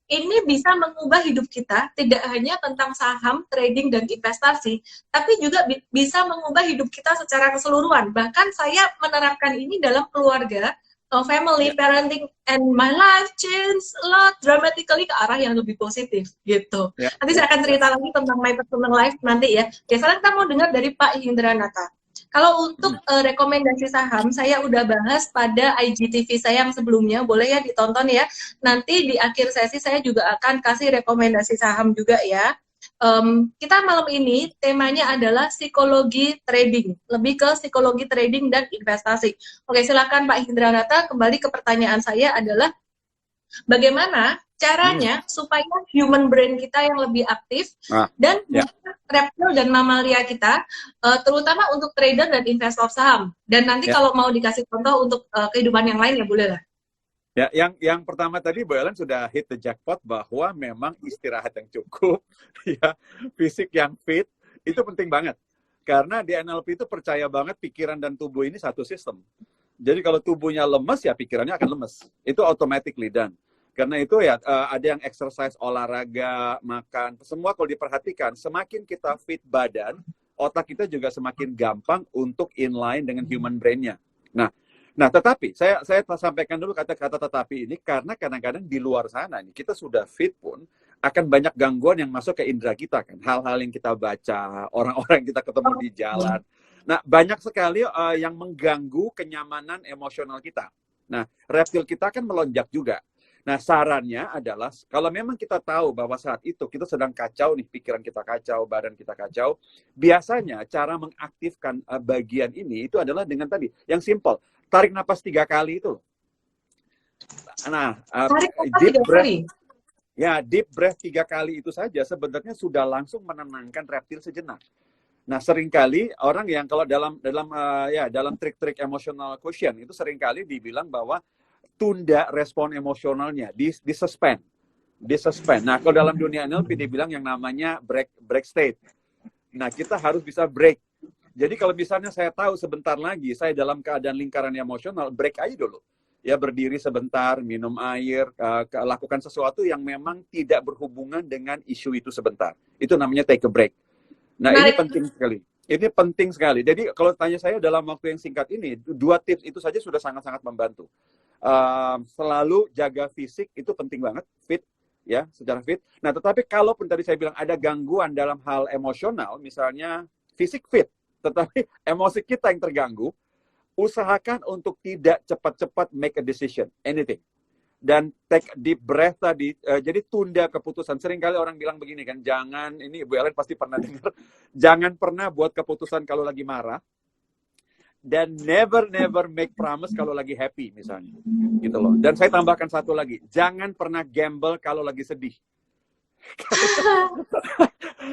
ini bisa mengubah hidup kita, tidak hanya tentang saham, trading, dan investasi, tapi juga bisa mengubah hidup kita secara keseluruhan. Bahkan saya menerapkan ini dalam keluarga, family, parenting, and my life changed a lot dramatically ke arah yang lebih positif gitu. Nanti saya akan cerita lagi tentang my personal life nanti ya. Sekarang kita mau dengar dari Pak Hindranata. Kalau untuk rekomendasi saham, saya udah bahas pada IGTV saya yang sebelumnya, boleh ya ditonton ya. Nanti di akhir sesi saya juga akan kasih rekomendasi saham juga ya. Kita malam ini temanya adalah psikologi trading, lebih ke psikologi trading dan investasi. Oke, silakan Pak Hindranata. Kembali ke pertanyaan saya adalah bagaimana caranya supaya human brain kita yang lebih aktif dan reptil dan mamalia kita, terutama untuk trader dan investor saham. Dan nanti kalau mau dikasih contoh untuk kehidupan yang lain ya boleh lah. Ya, yang pertama tadi Bu Ellen sudah hit the jackpot bahwa memang istirahat yang cukup, ya, fisik yang fit itu penting banget. Karena di NLP itu percaya banget pikiran dan tubuh ini satu sistem. Jadi kalau tubuhnya lemes ya pikirannya akan lemes. Itu automatically done. Karena itu ya ada yang exercise, olahraga, makan, semua kalau diperhatikan semakin kita fit badan, otak kita juga semakin gampang untuk inline dengan human brain-nya. Nah, tetapi saya sampaikan dulu kata-kata tetapi ini karena kadang-kadang di luar sana nih kita sudah fit pun akan banyak gangguan yang masuk ke indera kita kan. Hal-hal yang kita baca, orang-orang yang kita ketemu di jalan. Nah, banyak sekali yang mengganggu kenyamanan emosional kita. Nah, reptil kita kan melonjak juga. Nah, sarannya adalah kalau memang kita tahu bahwa saat itu kita sedang kacau nih, pikiran kita kacau, badan kita kacau, biasanya cara mengaktifkan bagian ini itu adalah dengan tadi, yang simple. Tarik napas 3 kali itu. Nah, deep breath. Ya, deep breath 3 kali itu saja sebenarnya sudah langsung menenangkan reptil sejenak. Nah, seringkali orang yang kalau dalam trik-trik emotional quotient itu seringkali dibilang bahwa tunda respon emosionalnya, di-suspend. Nah, kalau dalam dunia NLP dibilang yang namanya break state. Nah, kita harus bisa break. Jadi kalau misalnya saya tahu sebentar lagi saya dalam keadaan lingkaran emosional, break aja dulu. Ya, berdiri sebentar, minum air, lakukan sesuatu yang memang tidak berhubungan dengan isu itu sebentar. Itu namanya take a break. Nah, ini penting sekali. Ini penting sekali. Jadi kalau tanya saya dalam waktu yang singkat ini, 2 tips itu saja sudah sangat-sangat membantu. Selalu jaga fisik, itu penting banget, fit, ya, secara fit. Nah, tetapi kalaupun tadi saya bilang ada gangguan dalam hal emosional, misalnya fisik fit, tetapi emosi kita yang terganggu, usahakan untuk tidak cepat-cepat make a decision, anything. Dan take deep breath tadi, jadi tunda keputusan. Seringkali orang bilang begini kan, jangan, ini Bu Ellen pasti pernah dengar, jangan pernah buat keputusan kalau lagi marah, dan never make promise kalau lagi happy misalnya, gitu loh. Dan saya tambahkan satu lagi, jangan pernah gamble kalau lagi sedih.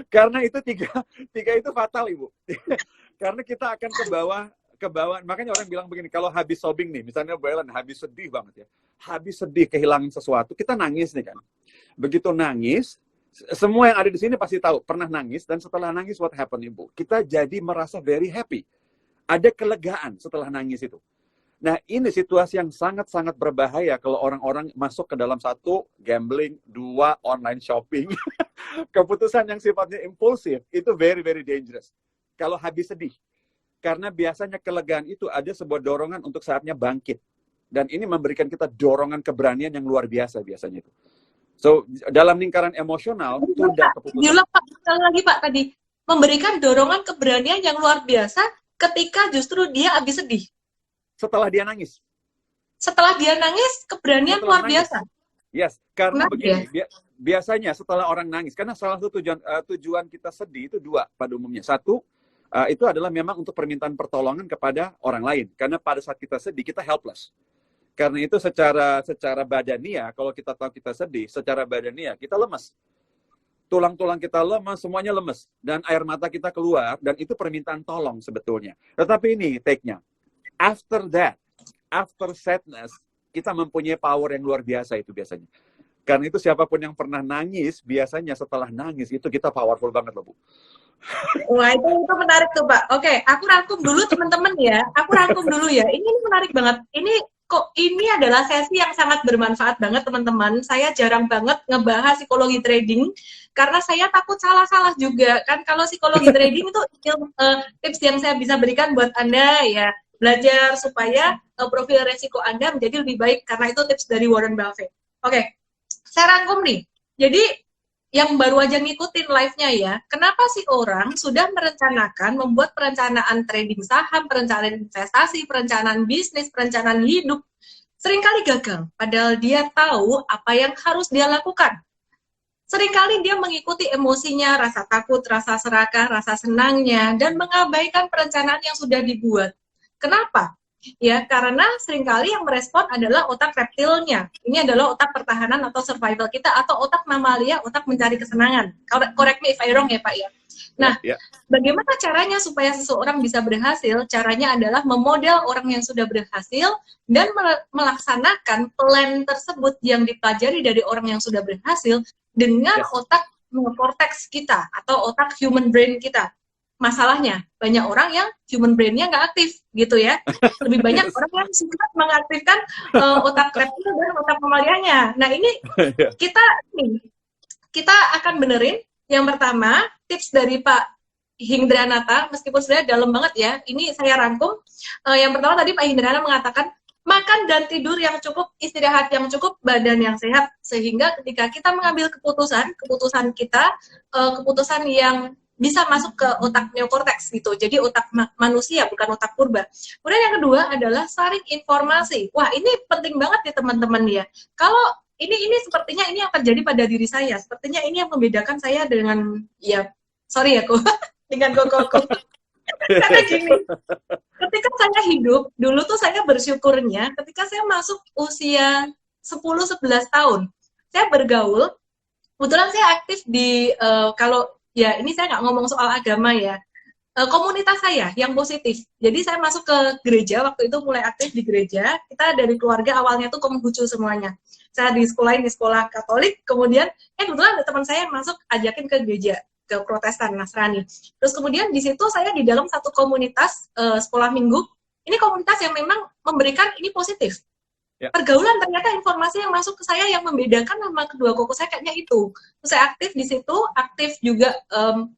Karena itu tiga itu fatal, Ibu. Karena kita akan ke bawah. Makanya orang bilang begini, kalau habis sobbing nih, misalnya Bu Ellen habis sedih banget ya, habis sedih kehilangan sesuatu, kita nangis nih kan. Begitu nangis, semua yang ada di sini pasti tahu, pernah nangis, dan setelah nangis what happened, Ibu? Kita jadi merasa very happy. Ada kelegaan setelah nangis itu. Nah, ini situasi yang sangat-sangat berbahaya kalau orang-orang masuk ke dalam satu, gambling, dua, online shopping. Keputusan yang sifatnya impulsif, itu very, very dangerous. Kalau habis sedih. Karena biasanya kelegaan itu ada sebuah dorongan untuk saatnya bangkit. Dan ini memberikan kita dorongan keberanian yang luar biasa biasanya itu. So, dalam lingkaran emosional, tunda keputusan. Diulang Pak, sekali lagi Pak tadi. Memberikan dorongan keberanian yang luar biasa ketika justru dia habis sedih. Setelah dia nangis. Setelah dia nangis, keberanian Setelah luar nangis. biasa. Yes, karena Kenapa begini, biasanya setelah orang nangis, karena salah satu tujuan kita sedih itu dua pada umumnya. Satu, itu adalah memang untuk permintaan pertolongan kepada orang lain. Karena pada saat kita sedih, kita helpless. Karena itu secara badania, kalau kita tahu kita sedih, secara badania kita lemas. Tulang-tulang kita lemas, semuanya lemes. Dan air mata kita keluar, dan itu permintaan tolong sebetulnya. Tetapi ini take-nya. After that, after sadness, kita mempunyai power yang luar biasa itu biasanya. Karena itu siapapun yang pernah nangis, biasanya setelah nangis, itu kita powerful banget loh, Bu. Wah, itu menarik tuh, Pak. Oke, aku rangkum dulu teman-teman ya. Aku rangkum dulu ya. Ini menarik banget. Ini adalah sesi yang sangat bermanfaat banget, teman-teman. Saya jarang banget ngebahas psikologi trading karena saya takut salah-salah juga. Kan kalau psikologi trading itu tips yang saya bisa berikan buat Anda ya, belajar supaya profil resiko Anda menjadi lebih baik karena itu tips dari Warren Buffett. Oke, saya rangkum nih. Jadi yang baru aja ngikutin live-nya ya, kenapa sih orang sudah merencanakan, membuat perencanaan trading saham, perencanaan investasi, perencanaan bisnis, perencanaan hidup, seringkali gagal, padahal dia tahu apa yang harus dia lakukan. Seringkali dia mengikuti emosinya, rasa takut, rasa serakah, rasa senangnya, dan mengabaikan perencanaan yang sudah dibuat. Kenapa? Ya, karena seringkali yang merespon adalah otak reptilnya. Ini adalah otak pertahanan atau survival kita, atau otak mamalia, otak mencari kesenangan. Correct me if I wrong ya Pak ya. Nah, bagaimana caranya supaya seseorang bisa berhasil? Caranya adalah memodel orang yang sudah berhasil dan melaksanakan plan tersebut yang dipelajari dari orang yang sudah berhasil dengan otak neokortex kita atau otak human brain kita. Masalahnya, banyak orang yang human brain-nya nggak aktif, gitu ya. Lebih banyak orang yang suka mengaktifkan otak reptil dan otak mamalianya. Nah, ini kita akan benerin. Yang pertama, tips dari Pak Hindranata, meskipun sebenarnya dalam banget ya, ini saya rangkum. Yang pertama tadi Pak Hindranata mengatakan, makan dan tidur yang cukup, istirahat yang cukup, badan yang sehat. Sehingga ketika kita mengambil keputusan kita, keputusan yang bisa masuk ke otak neokortex gitu. Jadi otak manusia, bukan otak purba. Kemudian yang kedua adalah saring informasi. Wah, ini penting banget ya teman-teman ya. Kalau ini sepertinya ini yang terjadi pada diri saya. Sepertinya ini yang membedakan saya dengan, ya, sorry ya kok, dengan koko. Karena gini, ketika saya hidup, dulu tuh saya bersyukurnya ketika saya masuk usia 10-11 tahun, saya bergaul, kebetulan saya aktif di, kalau ya ini saya nggak ngomong soal agama ya, komunitas saya yang positif. Jadi saya masuk ke gereja, waktu itu mulai aktif di gereja. Kita dari keluarga awalnya tuh Konghucu semuanya. Saya di sekolah Katolik, kemudian kebetulan ada teman saya yang masuk, ajakin ke gereja, ke Protestan, Nasrani. Terus kemudian di situ saya di dalam satu komunitas sekolah minggu. Ini komunitas yang memang memberikan ini positif. Ya. Pergaulan, ternyata informasi yang masuk ke saya yang membedakan sama kedua koko saya kayaknya itu. Terus saya aktif di situ, aktif juga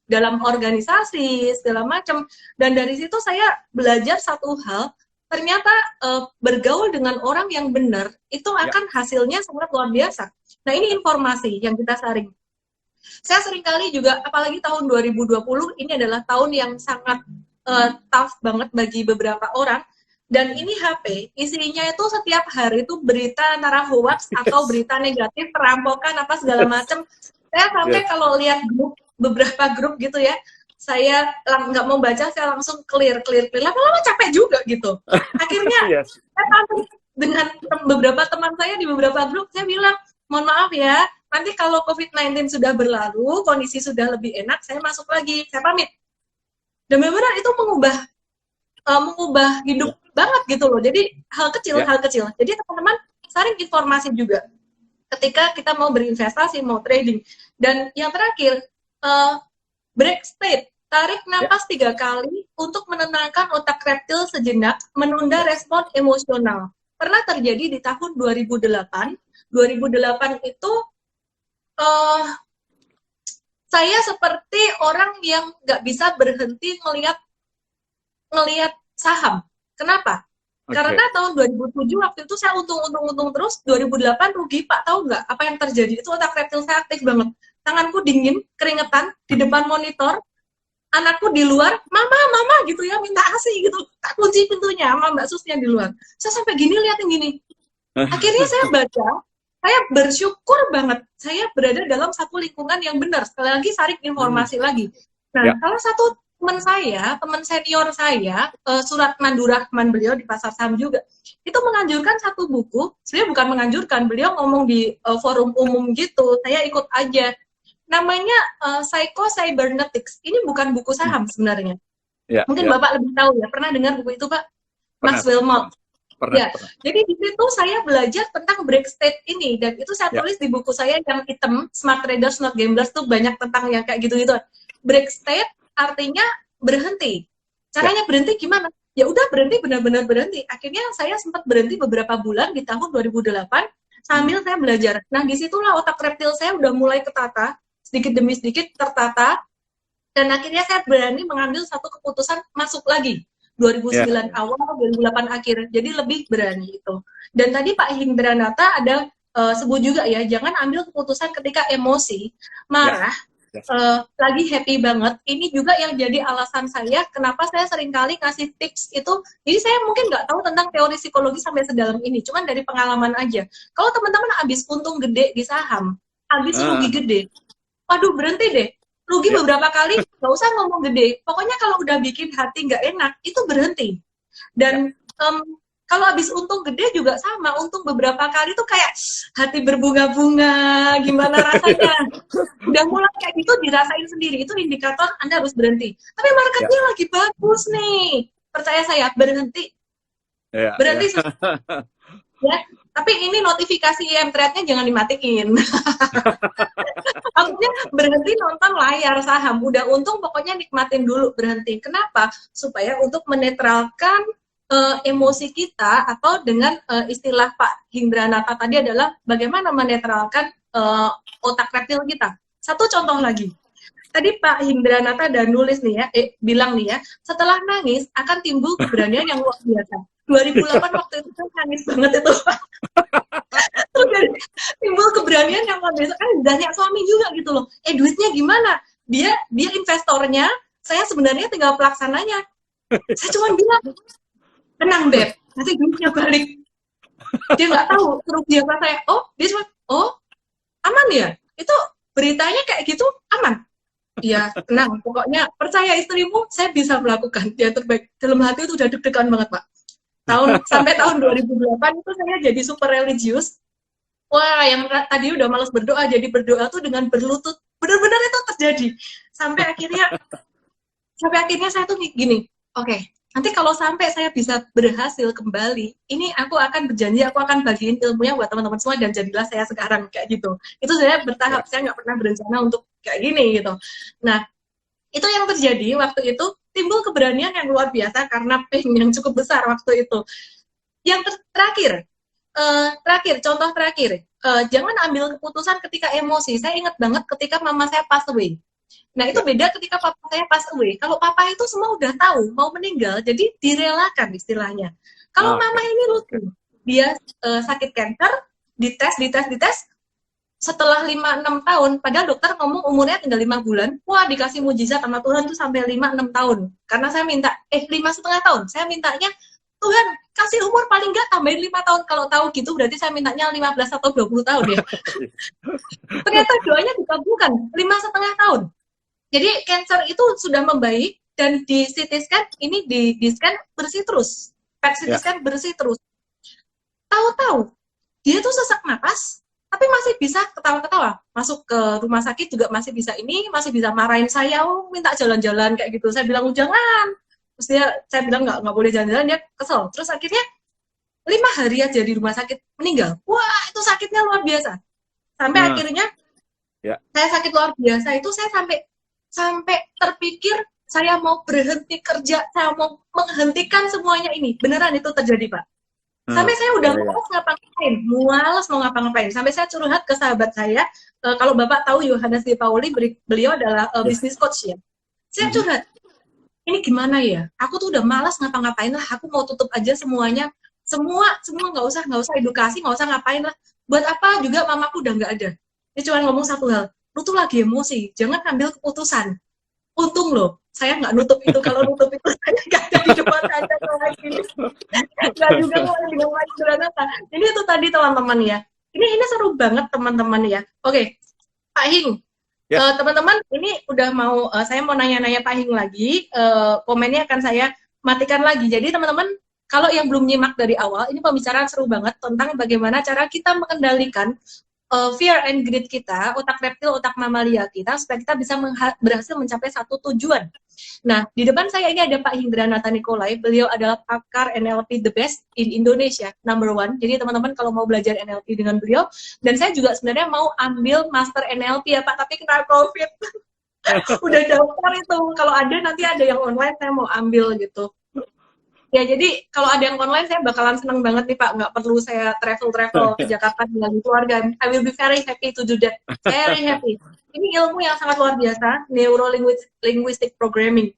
dalam organisasi segala macam, dan dari situ saya belajar satu hal, ternyata bergaul dengan orang yang benar itu akan hasilnya sangat luar biasa. Nah, ini informasi yang kita saring. Saya seringkali juga, apalagi tahun 2020 ini adalah tahun yang sangat tough banget bagi beberapa orang. Dan ini HP, isinya itu setiap hari itu berita antara hoax atau berita negatif, perampokan, apa segala macam. Saya sampai kalau lihat beberapa grup gitu ya, saya nggak mau baca, saya langsung clear. Lama-lama capek juga gitu. Akhirnya, saya tampil dengan beberapa teman saya di beberapa grup, saya bilang, mohon maaf ya, nanti kalau COVID-19 sudah berlalu, kondisi sudah lebih enak, saya masuk lagi, saya pamit. Dan benar-benar itu mengubah hidup banget gitu loh. Jadi hal kecil. Jadi teman-teman saring informasi juga. ketika kita mau berinvestasi, mau trading. Dan yang terakhir, break state, tarik napas 3 kali untuk menenangkan otak reptil sejenak, menunda respon emosional. Pernah terjadi di tahun 2008. 2008 itu saya seperti orang yang nggak bisa berhenti ngelihat saham. Kenapa? Karena tahun 2007 waktu itu saya untung terus, 2008 rugi, Pak, tahu nggak apa yang terjadi? Itu otak reptil saya aktif banget. Tanganku dingin, keringetan, di depan monitor, anakku di luar, mama gitu ya, minta ASI gitu. Tak kunci pintunya sama Mbak Susnya di luar. Saya sampai gini liatin gini. Akhirnya saya baca, saya bersyukur banget saya berada dalam satu lingkungan yang benar. Sekali lagi saring informasi lagi. Nah, salah satu teman senior saya, Surat Mandurahman, beliau di pasar saham juga, itu menganjurkan satu buku. Sebenarnya bukan menganjurkan, beliau ngomong di forum umum gitu, saya ikut aja. Namanya Psycho Cybernetics. Ini bukan buku saham sebenarnya. Mungkin Bapak lebih tahu ya, pernah dengar buku itu, Pak? Max Wilmot. Pernah. Jadi di situ saya belajar tentang break state ini, dan itu saya tulis di buku saya yang hitam, Smart Traders Not Gamblers, tuh banyak tentang yang kayak gitu-gitu. Break state artinya berhenti. Caranya berhenti gimana? Ya udah berhenti, benar-benar berhenti. Akhirnya saya sempat berhenti beberapa bulan di tahun 2008 sambil saya belajar. Nah, disitulah otak reptil saya udah mulai ketata, sedikit demi sedikit tertata, dan akhirnya saya berani mengambil satu keputusan masuk lagi. 2009 awal, 2008 akhir. Jadi lebih berani itu. Dan tadi Pak Hindranata ada sebut juga ya, jangan ambil keputusan ketika emosi, marah, lagi happy banget. Ini juga yang jadi alasan saya kenapa saya seringkali ngasih tips itu. Jadi saya mungkin nggak tahu tentang teori psikologi sampai sedalam ini, cuman dari pengalaman aja. Kalau teman-teman habis untung gede di saham, habis rugi gede, waduh berhenti deh. Rugi beberapa kali, nggak usah ngomong gede. Pokoknya kalau udah bikin hati nggak enak, itu berhenti. Dan kalau habis untung gede juga sama, untung beberapa kali tuh kayak hati berbunga-bunga, gimana rasanya. Udah mulai kayak gitu dirasain sendiri, itu indikator Anda harus berhenti. Tapi marketnya lagi bagus nih, percaya saya, berhenti. Berhenti. Ya, tapi ini notifikasi thread-nya jangan dimatiin. Maksudnya berhenti nonton layar saham, udah untung pokoknya nikmatin dulu, berhenti. Kenapa? Supaya untuk menetralkan emosi kita, atau dengan istilah Pak Hindranata tadi adalah bagaimana menetralkan otak reptil kita. Satu contoh lagi. Tadi Pak Hindranata dan nulis nih ya, bilang nih ya, setelah nangis akan timbul keberanian yang luar biasa. 2008 waktu itu kan nangis banget itu. Terus timbul keberanian yang luar biasa, kan banyak suami juga gitu loh. Duitnya gimana? Dia investornya, saya sebenarnya tinggal pelaksananya. Saya cuma bilang, tenang Beb, nanti duitnya balik. Dia nggak tahu kerugian apa saya. Dia cuma, aman ya? Itu beritanya kayak gitu, aman. Ya, tenang. Pokoknya percaya istrimu, saya bisa melakukan. Dia terbaik. Dalam hati itu udah deg-degan banget, Pak. Sampai tahun 2008 itu saya jadi super religius. Wah, yang tadi udah malas berdoa, jadi berdoa tuh dengan berlutut. Benar-benar itu terjadi. Sampai akhirnya saya tuh gini, oke, nanti kalau sampai saya bisa berhasil kembali, ini aku akan berjanji, aku akan bagiin ilmunya buat teman-teman semua, dan jadilah saya sekarang kayak gitu. Itu saya bertahap, saya nggak pernah berencana untuk kayak gini gitu. Nah, itu yang terjadi waktu itu, timbul keberanian yang luar biasa karena pain yang cukup besar waktu itu. Yang terakhir, contoh terakhir, jangan ambil keputusan ketika emosi. Saya ingat banget ketika mama saya pass away. Nah, itu beda ketika papa saya pass away. Kalau papa itu semua udah tahu mau meninggal, jadi direlakan istilahnya. Kalau mama ini lucu, dia sakit kanker, dites, setelah 5-6 tahun, padahal dokter ngomong umurnya tinggal 5 bulan, wah dikasih mujizat sama Tuhan tuh sampai 5-6 tahun. Karena saya minta, 5,5 tahun, saya mintanya, Tuhan, kasih umur paling nggak tambahin 5 tahun. Kalau tahu gitu, berarti saya mintanya 15 atau 20 tahun ya. Ternyata doanya dikabulkan, 5,5 tahun. Jadi cancer itu sudah membaik, dan di CT scan, ini di scan bersih terus. PET CT scan bersih terus. Tahu-tahu, dia tuh sesak napas, tapi masih bisa ketawa-ketawa. Masuk ke rumah sakit juga masih bisa masih bisa marahin saya, minta jalan-jalan kayak gitu. Saya bilang, jangan. Terus saya bilang, nggak boleh jalan-jalan, dia kesel. Terus akhirnya 5 hari aja di rumah sakit, meninggal. Wah, itu sakitnya luar biasa. Sampai akhirnya saya sakit luar biasa, itu saya sampai terpikir saya mau berhenti kerja, saya mau menghentikan semuanya ini. Beneran itu terjadi, Pak. Sampai saya udah malas mau ngapa-ngapain. Sampai saya curhat ke sahabat saya, kalau Bapak tahu Yohanes Di Pauli, beliau adalah business coach ya. Saya curhat, ini gimana ya? Aku tuh udah malas ngapa-ngapain lah, aku mau tutup aja semuanya. Semua nggak usah edukasi, nggak usah ngapain lah. Buat apa juga mamaku udah nggak ada. Dia cuma ngomong satu hal, lu tuh lagi emosi, jangan ambil keputusan. Untung loh, saya nggak nutup itu. Kalau nutup itu saya nggak ada di depan Anda lagi. Nggak juga mulai dengan lagi Granata. Jadi itu tadi teman-teman ya. Ini seru banget teman-teman ya. Oke, Pak Hing. Teman-teman, ini udah mau, saya mau nanya-nanya Pak Hing lagi. Komennya akan saya matikan lagi. Jadi teman-teman, kalau yang belum nyimak dari awal, ini pembicaraan seru banget tentang bagaimana cara kita mengendalikan fear and greed kita, otak reptil, otak mamalia kita, supaya kita bisa berhasil mencapai satu tujuan. Nah, di depan saya ini ada Pak Hindranata Nikolai, beliau adalah pakar NLP the best in Indonesia, number one. Jadi teman-teman kalau mau belajar NLP dengan beliau, dan saya juga sebenarnya mau ambil master NLP ya Pak, tapi kena COVID. Udah daftar itu, kalau ada nanti ada yang online saya mau ambil gitu. Ya, jadi kalau ada yang online saya bakalan seneng banget nih Pak, nggak perlu saya travel ke Jakarta dengan keluarga. I will be very happy to do that. Very happy. Ini ilmu yang sangat luar biasa, neuro-linguistic programming.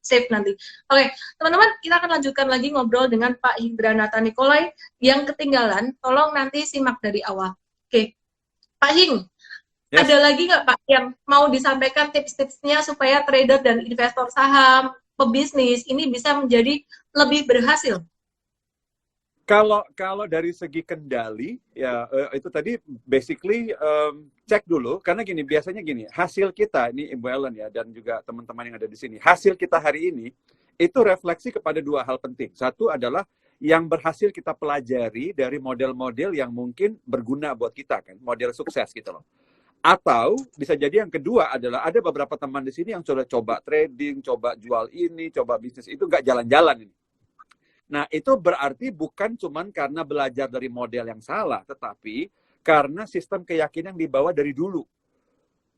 Save nanti. Oke, teman-teman, kita akan lanjutkan lagi ngobrol dengan Pak Hindranata Nikolai. Yang ketinggalan, tolong nanti simak dari awal. Oke, Pak Hing, ada lagi nggak Pak yang mau disampaikan tips-tipsnya supaya trader dan investor saham, pebisnis ini bisa menjadi lebih berhasil? Kalau dari segi kendali ya itu tadi basically cek dulu, karena biasanya gini, hasil kita ini Ibu Ellen ya dan juga teman-teman yang ada di sini, hasil kita hari ini itu refleksi kepada dua hal penting. Satu adalah yang berhasil kita pelajari dari model-model yang mungkin berguna buat kita kan, model sukses gitu loh. Atau bisa jadi yang kedua adalah ada beberapa teman di sini yang sudah coba trading, coba jual ini, coba bisnis itu nggak jalan-jalan ini. Nah, itu berarti bukan cuman karena belajar dari model yang salah, tetapi karena sistem keyakinan dibawa dari dulu.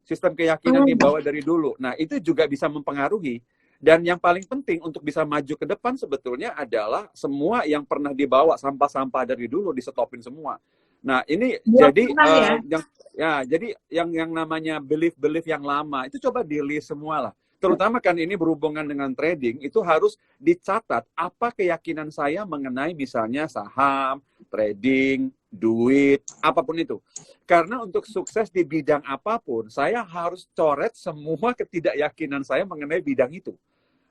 Sistem keyakinan dibawa dari dulu. Nah, itu juga bisa mempengaruhi. Dan yang paling penting untuk bisa maju ke depan sebetulnya adalah semua yang pernah dibawa sampah-sampah dari dulu disetopin semua. Nah, ini jadi yang namanya belief yang lama itu coba di-list semua lah. Terutama kan ini berhubungan dengan trading, itu harus dicatat apa keyakinan saya mengenai misalnya saham, trading, duit, apapun itu. Karena untuk sukses di bidang apapun, saya harus coret semua ketidakyakinan saya mengenai bidang itu.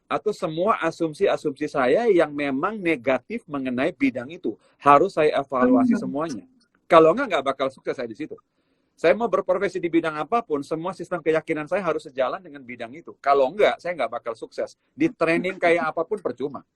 Atau semua asumsi-asumsi saya yang memang negatif mengenai bidang itu. Harus saya evaluasi semuanya. Kalau nggak bakal sukses saya di situ. Saya mau berprofesi di bidang apapun, semua sistem keyakinan saya harus sejalan dengan bidang itu. Kalau enggak, saya nggak bakal sukses. Di training kayak apapun percuma.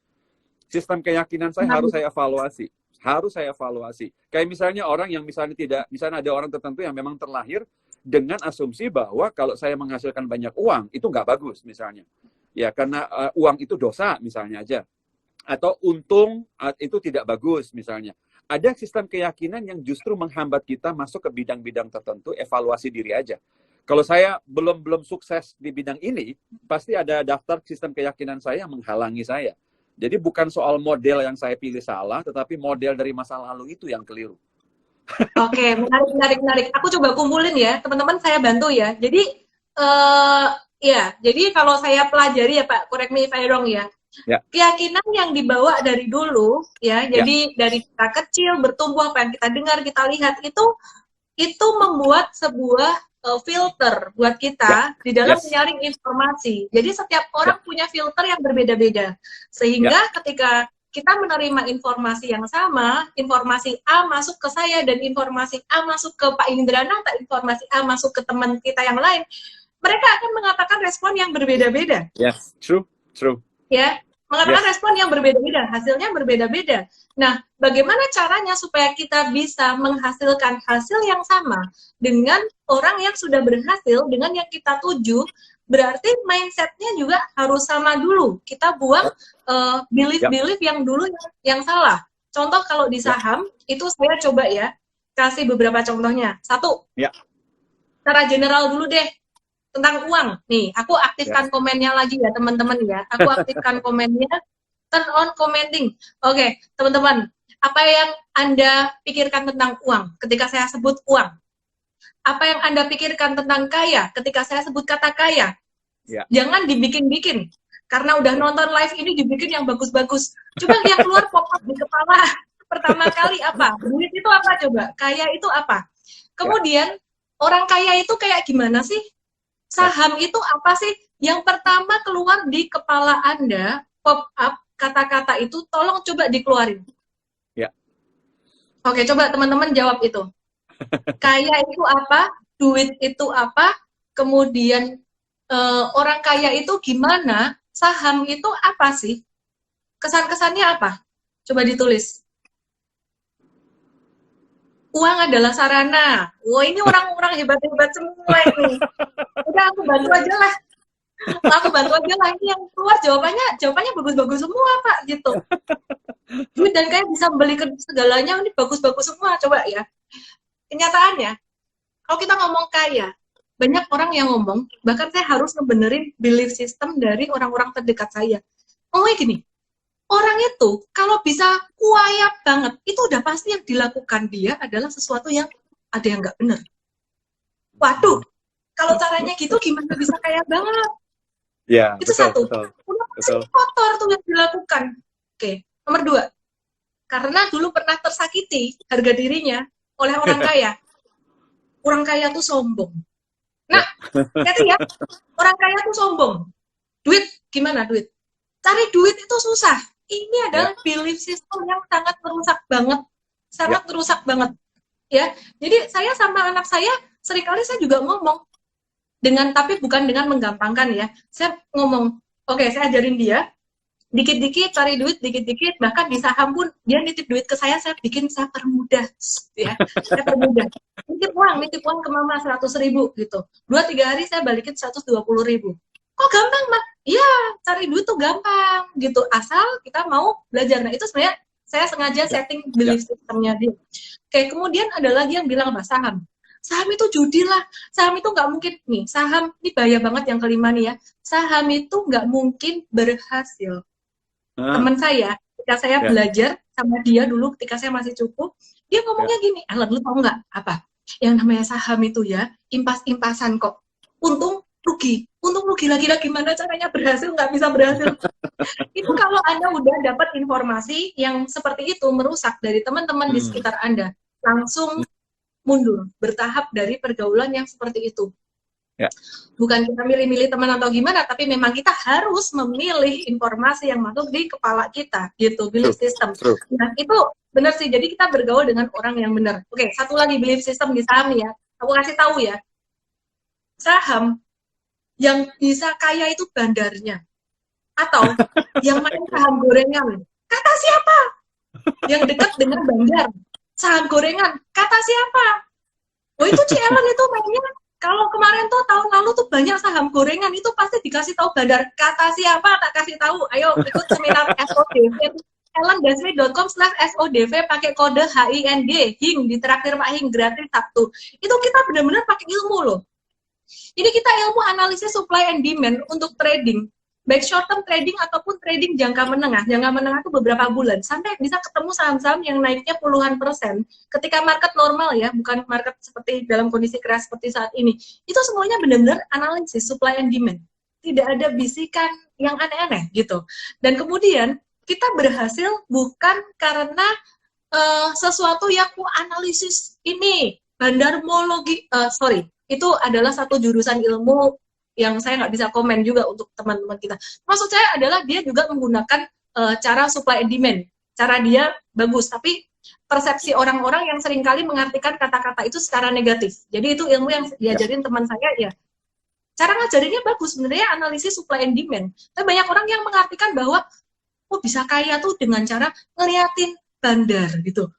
Sistem keyakinan saya harus saya evaluasi. Harus saya evaluasi. Kayak misalnya orang yang misalnya ada orang tertentu yang memang terlahir dengan asumsi bahwa kalau saya menghasilkan banyak uang, itu nggak bagus misalnya. Ya, karena uang itu dosa misalnya aja. Atau untung itu tidak bagus misalnya. Ada sistem keyakinan yang justru menghambat kita masuk ke bidang-bidang tertentu, evaluasi diri aja. Kalau saya belum sukses di bidang ini, pasti ada daftar sistem keyakinan saya yang menghalangi saya. Jadi bukan soal model yang saya pilih salah, tetapi model dari masa lalu itu yang keliru. Oke, menarik. Aku coba kumpulin ya, teman-teman saya bantu ya. Jadi, jadi kalau saya pelajari ya Pak, correct me if I wrong ya. Keyakinan yang dibawa dari dulu ya, jadi dari kita kecil bertumbuh apa yang kita dengar, kita lihat itu membuat sebuah filter buat kita di dalam menyaring informasi. Jadi setiap orang punya filter yang berbeda-beda. Sehingga ketika kita menerima informasi yang sama, informasi A masuk ke saya dan informasi A masuk ke Pak Hindranata, informasi A masuk ke teman kita yang lain, mereka akan mengatakan respon yang berbeda-beda. Yes, true. Ya, mengatakan respon yang berbeda-beda, hasilnya berbeda-beda. Nah, bagaimana caranya supaya kita bisa menghasilkan hasil yang sama dengan orang yang sudah berhasil, dengan yang kita tuju, berarti mindset-nya juga harus sama dulu. Kita buang belief yang dulu yang salah. Contoh kalau di saham, itu saya coba ya, kasih beberapa contohnya. Satu, Ya. secara general dulu deh, tentang uang. Nih, aku aktifkan komennya lagi ya teman-teman ya. Aku aktifkan komennya, turn on commenting. Oke, teman-teman, apa yang Anda pikirkan tentang uang ketika saya sebut uang? Apa yang Anda pikirkan tentang kaya ketika saya sebut kata kaya? Ya. Jangan dibikin-bikin. Karena udah nonton live ini dibikin yang bagus-bagus. Coba yang keluar pop-up di kepala pertama kali apa? Duit itu apa coba? Kaya itu apa? Kemudian orang kaya itu kayak gimana sih? Saham itu apa sih? Yang pertama keluar di kepala Anda, pop-up kata-kata itu tolong coba dikeluarin. Ya. Oke, coba teman-teman jawab itu. Kaya itu apa? Duit itu apa? Kemudian orang kaya itu gimana? Saham itu apa sih? Kesan-kesannya apa? Coba ditulis. Uang adalah sarana. Wah, ini orang-orang hebat-hebat semua ini. Udah aku bantu aja lah. Aku bantu aja lah. Ini yang keluar jawabannya bagus-bagus semua, Pak, gitu. Duit dan kaya bisa membeli segalanya, ini bagus-bagus semua. Coba ya. Kenyataannya, kalau kita ngomong kaya, banyak orang yang ngomong, bahkan saya harus ngebenerin belief system dari orang-orang terdekat saya. Ngomongnya gini, orang itu kalau bisa kaya banget, itu udah pasti yang dilakukan dia adalah sesuatu yang ada yang nggak benar. Waduh, kalau caranya gitu gimana bisa kaya banget? Ya, itu betul, satu. Betul. Kotor tuh yang dilakukan. Oke, nomor 2. Karena dulu pernah tersakiti harga dirinya oleh orang kaya. Orang kaya tuh sombong. Nah, hati ya, orang kaya tuh sombong. Duit, gimana duit? Cari duit itu susah. Ini adalah belief system yang sangat merusak banget. Sangat merusak banget. Ya, jadi saya sama anak saya, seringkali saya juga ngomong, tapi bukan dengan menggampangkan ya. Saya ngomong, oke, saya ajarin dia, dikit-dikit cari duit, dikit-dikit, bahkan di saham pun dia nitip duit ke saya permudah, ya, saya permudah. Nitip uang ke mama 100.000 gitu. 2-3 hari saya balikin 120.000. Kok gampang, Mak? Iya, cari duit tuh gampang gitu, asal kita mau belajar. Nah, itu sebenarnya saya sengaja setting belief systemnya dia. Oke, kemudian ada lagi yang bilang apa? Saham itu judi lah, saham itu nggak mungkin. Nih, saham, ini bahaya banget yang kelima nih ya, saham itu nggak mungkin berhasil. Teman saya, ketika saya belajar sama dia dulu, ketika saya masih cukup, dia ngomongnya gini, Alan, lu tau nggak apa? Yang namanya saham itu ya, impas-impasan kok. Untung rugi lagi gimana caranya berhasil, nggak bisa berhasil. Itu kalau Anda udah dapat informasi yang seperti itu merusak dari teman-teman di sekitar Anda, langsung mundur, bertahap dari pergaulan yang seperti itu. Ya. Bukan kita milih-milih teman atau gimana, tapi memang kita harus memilih informasi yang masuk di kepala kita, gitu, belief system. Nah, itu benar sih, jadi kita bergaul dengan orang yang benar. Oke, satu lagi belief system di saham ya, aku kasih tahu ya, saham yang bisa kaya itu bandarnya, atau yang main saham gorengan, kata siapa? Yang dekat dengan bandar, saham gorengan, kata siapa? Oh, itu Ellen itu mainnya. Kalau kemarin tuh tahun lalu tuh banyak saham gorengan, itu pasti dikasih tahu bandar. Kata siapa? Tak kasih tahu. Ayo ikut seminar SODV. ellendasmi.com/SODV pakai kode HING, HING, ditraktir Pak HING, gratis Sabtu. Itu kita benar-benar pakai ilmu loh. Jadi kita ilmu analisis supply and demand untuk trading. Baik short term trading ataupun trading jangka menengah. Jangka menengah itu beberapa bulan. Sampai bisa ketemu saham-saham yang naiknya puluhan persen. Ketika market normal ya, bukan market seperti dalam kondisi keras seperti saat ini. Itu semuanya benar-benar analisis supply and demand. Tidak ada bisikan yang aneh-aneh gitu. Dan kemudian kita berhasil bukan karena sesuatu yang analisis ini. Bandarmologi, itu adalah satu jurusan ilmu yang saya nggak bisa komen juga untuk teman-teman kita. Maksud saya adalah dia juga menggunakan cara supply and demand. Cara dia bagus, tapi persepsi orang-orang yang seringkali mengartikan kata-kata itu secara negatif. Jadi itu ilmu yang diajarin teman saya ya. Cara ngajarinnya bagus, sebenarnya analisis supply and demand. Tapi banyak orang yang mengartikan bahwa bisa kaya tuh dengan cara ngeliatin bandar gitu.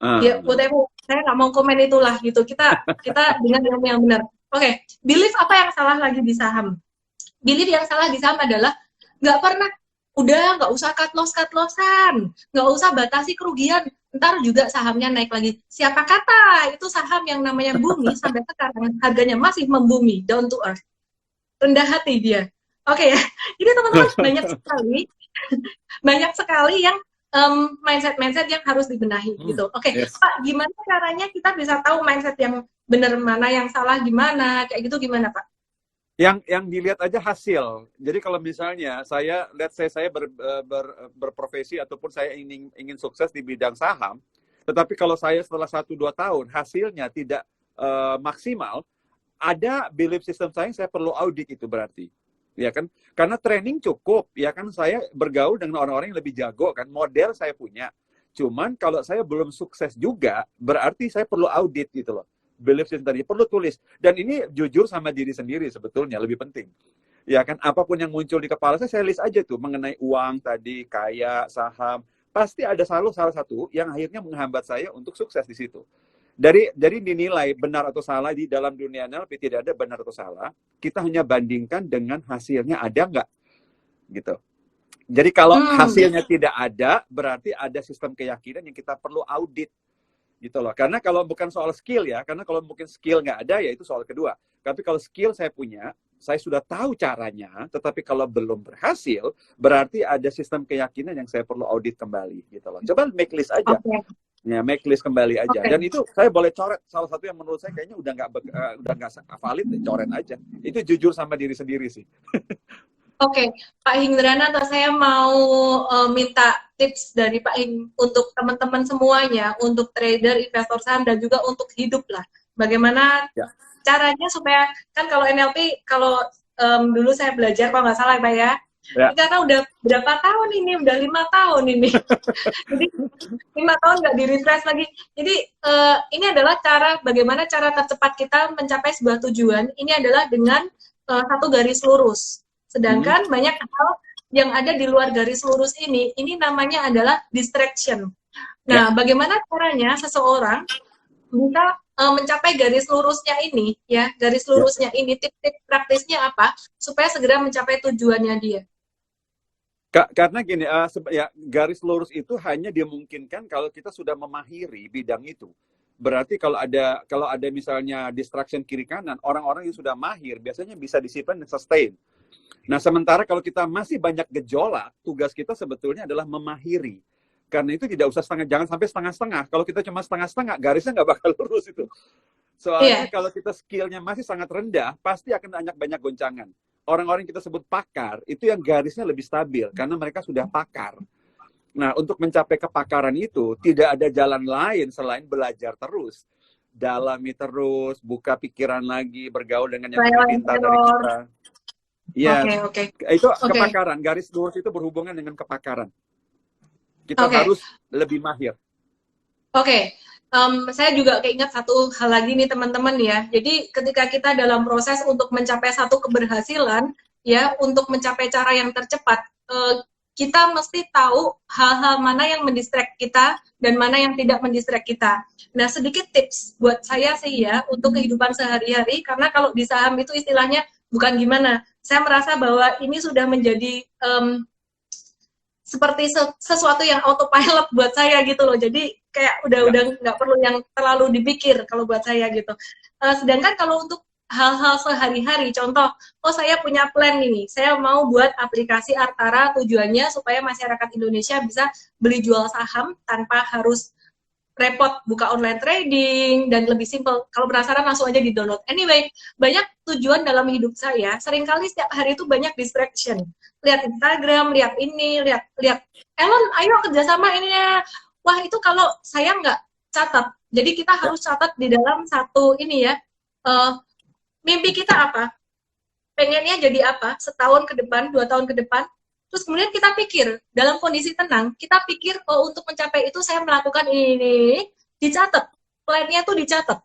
Ya, whatever. Saya nggak mau komen itulah gitu. Kita dengan ilmu yang benar. Oke, belief apa yang salah lagi di saham? Belief yang salah di saham adalah nggak pernah Udah nggak usah cut-loss-cut-lossan, nggak usah batasi kerugian, ntar juga sahamnya naik lagi. Siapa kata itu saham yang namanya bumi sampai sekarang harganya masih membumi, down to earth, rendah hati dia. Oke ya, jadi teman-teman banyak sekali yang mindset-mindset yang harus dibenahi gitu. Oke, Yes. Pak, gimana caranya kita bisa tahu mindset yang benar mana, yang salah gimana, kayak gitu gimana Pak? Yang dilihat aja hasil. Jadi kalau misalnya saya, let's say saya berprofesi ataupun saya ingin sukses di bidang saham, tetapi kalau saya setelah 1-2 tahun hasilnya tidak maksimal, ada belief system saya perlu audit itu berarti. Ya kan? Karena training cukup, ya kan, saya bergaul dengan orang-orang yang lebih jago kan, model saya punya. Cuman kalau saya belum sukses juga, berarti saya perlu audit gitu loh. Belief system tadi perlu tulis, dan ini jujur sama diri sendiri sebetulnya lebih penting, ya kan. Apapun yang muncul di kepala saya list aja tuh mengenai uang tadi, kaya, saham, pasti ada salah satu yang akhirnya menghambat saya untuk sukses di situ. Dari dinilai benar atau salah di dalam dunia NLP tidak ada benar atau salah, kita hanya bandingkan dengan hasilnya ada nggak gitu. Jadi kalau hasilnya tidak ada, berarti ada sistem keyakinan yang kita perlu audit gitu loh. Karena kalau bukan soal skill ya, karena kalau mungkin skill nggak ada ya itu soal kedua. Tapi kalau skill saya punya, saya sudah tahu caranya, tetapi kalau belum berhasil, berarti ada sistem keyakinan yang saya perlu audit kembali gitu loh. Coba make list aja. Ya, make list kembali aja. Dan itu saya boleh coret salah satu yang menurut saya kayaknya udah nggak valid, coret aja. Itu jujur sama diri sendiri sih. Oke, Pak Hindrana, saya mau minta tips dari Pak Hing untuk teman-teman semuanya, untuk trader, investor saham, dan juga untuk hidup lah. Bagaimana caranya supaya, kan kalau NLP, kalau dulu saya belajar, kalau nggak salah Pak ya, karena udah berapa tahun ini, udah 5 tahun ini. Jadi 5 tahun nggak di-refresh lagi. Jadi ini adalah bagaimana cara tercepat kita mencapai sebuah tujuan, ini adalah dengan satu garis lurus. Sedangkan banyak hal yang ada di luar garis lurus ini namanya adalah distraction. Nah, bagaimana caranya seseorang bisa mencapai garis lurusnya ini, ya, garis lurusnya ini, tip-tip praktisnya apa, supaya segera mencapai tujuannya dia? Karena gini, ya, garis lurus itu hanya dimungkinkan kalau kita sudah memahiri bidang itu. Berarti kalau ada misalnya distraction kiri kanan, orang-orang yang sudah mahir biasanya bisa disiplin dan sustain. Nah, sementara kalau kita masih banyak gejolak, tugas kita sebetulnya adalah memahiri. Karena itu tidak usah jangan sampai setengah-setengah. Kalau kita cuma setengah-setengah, garisnya nggak bakal lurus itu. Soalnya kalau kita skillnya masih sangat rendah, pasti akan banyak goncangan. Orang-orang yang kita sebut pakar, itu yang garisnya lebih stabil, karena mereka sudah pakar. Nah, untuk mencapai kepakaran itu, tidak ada jalan lain selain belajar terus. Dalami terus, buka pikiran lagi, bergaul dengan yang lebih pintar dari kita. Ya, itu kepakaran. Garis lurus itu berhubungan dengan kepakaran. Kita harus lebih mahir. Saya juga keinget satu hal lagi nih teman-teman ya. Jadi ketika kita dalam proses untuk mencapai satu keberhasilan, ya, untuk mencapai cara yang tercepat, kita mesti tahu hal-hal mana yang mendistract kita dan mana yang tidak mendistract kita. Nah, sedikit tips buat saya sih ya untuk kehidupan sehari-hari, karena kalau di saham itu istilahnya bukan gimana. Saya merasa bahwa ini sudah menjadi seperti sesuatu yang autopilot buat saya gitu loh. Jadi kayak udah nggak perlu yang terlalu dipikir kalau buat saya gitu. Sedangkan kalau untuk hal-hal sehari-hari, contoh, saya punya plan ini, saya mau buat aplikasi Artara, tujuannya supaya masyarakat Indonesia bisa beli jual saham tanpa harus repot buka online trading dan lebih simple. Kalau penasaran langsung aja di-download. Anyway, banyak tujuan dalam hidup saya. Seringkali setiap hari itu banyak distraction. Lihat Instagram, lihat ini, lihat Elon, ayo kerjasama ini ya. Wah, itu kalau saya nggak catat. Jadi kita harus catat di dalam satu ini ya. Mimpi kita apa? Pengennya jadi apa? Setahun ke depan, 2 tahun ke depan. Terus kemudian kita pikir, dalam kondisi tenang, kita pikir, untuk mencapai itu saya melakukan ini, dicatat. Plan-nya tuh dicatat.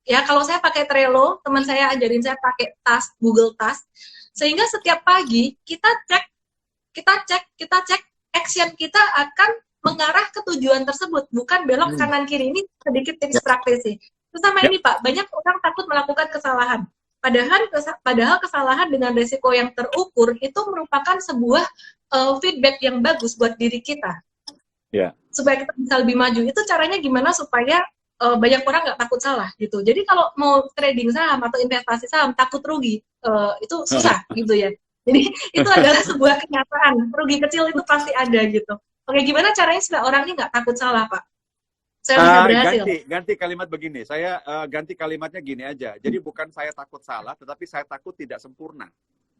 Ya, kalau saya pakai Trello, teman saya ajarin saya pakai Task, Google Task. Sehingga setiap pagi, kita cek, action kita akan mengarah ke tujuan tersebut, bukan belok kanan-kiri. Ini sedikit tips praktis sih. Terus sama ini Pak, banyak orang takut melakukan kesalahan. Padahal kesalahan dengan resiko yang terukur itu merupakan sebuah feedback yang bagus buat diri kita. Yeah. Supaya kita bisa lebih maju. Itu caranya gimana supaya banyak orang nggak takut salah gitu. Jadi kalau mau trading saham atau investasi saham takut rugi, itu susah gitu ya. Jadi itu adalah sebuah kenyataan. Rugi kecil itu pasti ada gitu. Oke, gimana caranya supaya orang ini nggak takut salah, Pak? Saya bisa berhasil. Ganti kalimat begini. Saya ganti kalimatnya gini aja. Jadi bukan saya takut salah, tetapi saya takut tidak sempurna.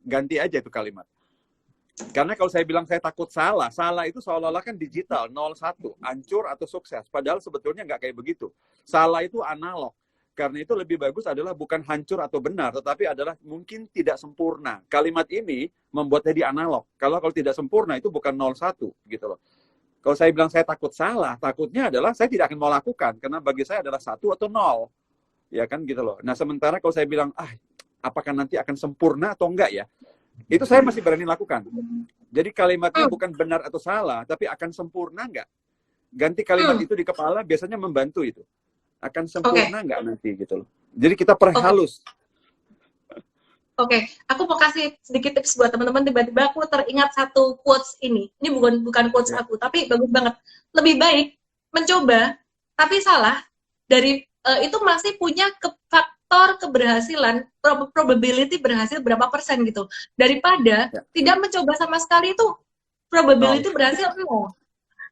Ganti aja itu kalimat. Karena kalau saya bilang saya takut salah, salah itu seolah-olah kan digital, 0-1, hancur atau sukses. Padahal sebetulnya nggak kayak begitu. Salah itu analog. Karena itu lebih bagus adalah bukan hancur atau benar, tetapi adalah mungkin tidak sempurna. Kalimat ini membuatnya di analog. Kalau tidak sempurna itu bukan 0-1 gitu loh. Kalau saya bilang saya takut salah, takutnya adalah saya tidak akan mau lakukan. Karena bagi saya adalah 1 atau 0. Ya kan gitu loh. Nah sementara kalau saya bilang, apakah nanti akan sempurna atau enggak ya? Itu saya masih berani lakukan. Jadi kalimatnya bukan benar atau salah, tapi akan sempurna enggak? Ganti kalimat itu di kepala biasanya membantu itu. Akan sempurna enggak nanti gitu loh. Jadi kita perhalus. Oke, aku mau kasih sedikit tips buat teman-teman. Tiba-tiba aku teringat satu quotes ini. Ini bukan quotes aku, tapi bagus banget. Lebih baik mencoba tapi salah dari itu masih punya faktor keberhasilan, probability berhasil berapa persen gitu. Daripada tidak mencoba sama sekali itu probability berhasil 0.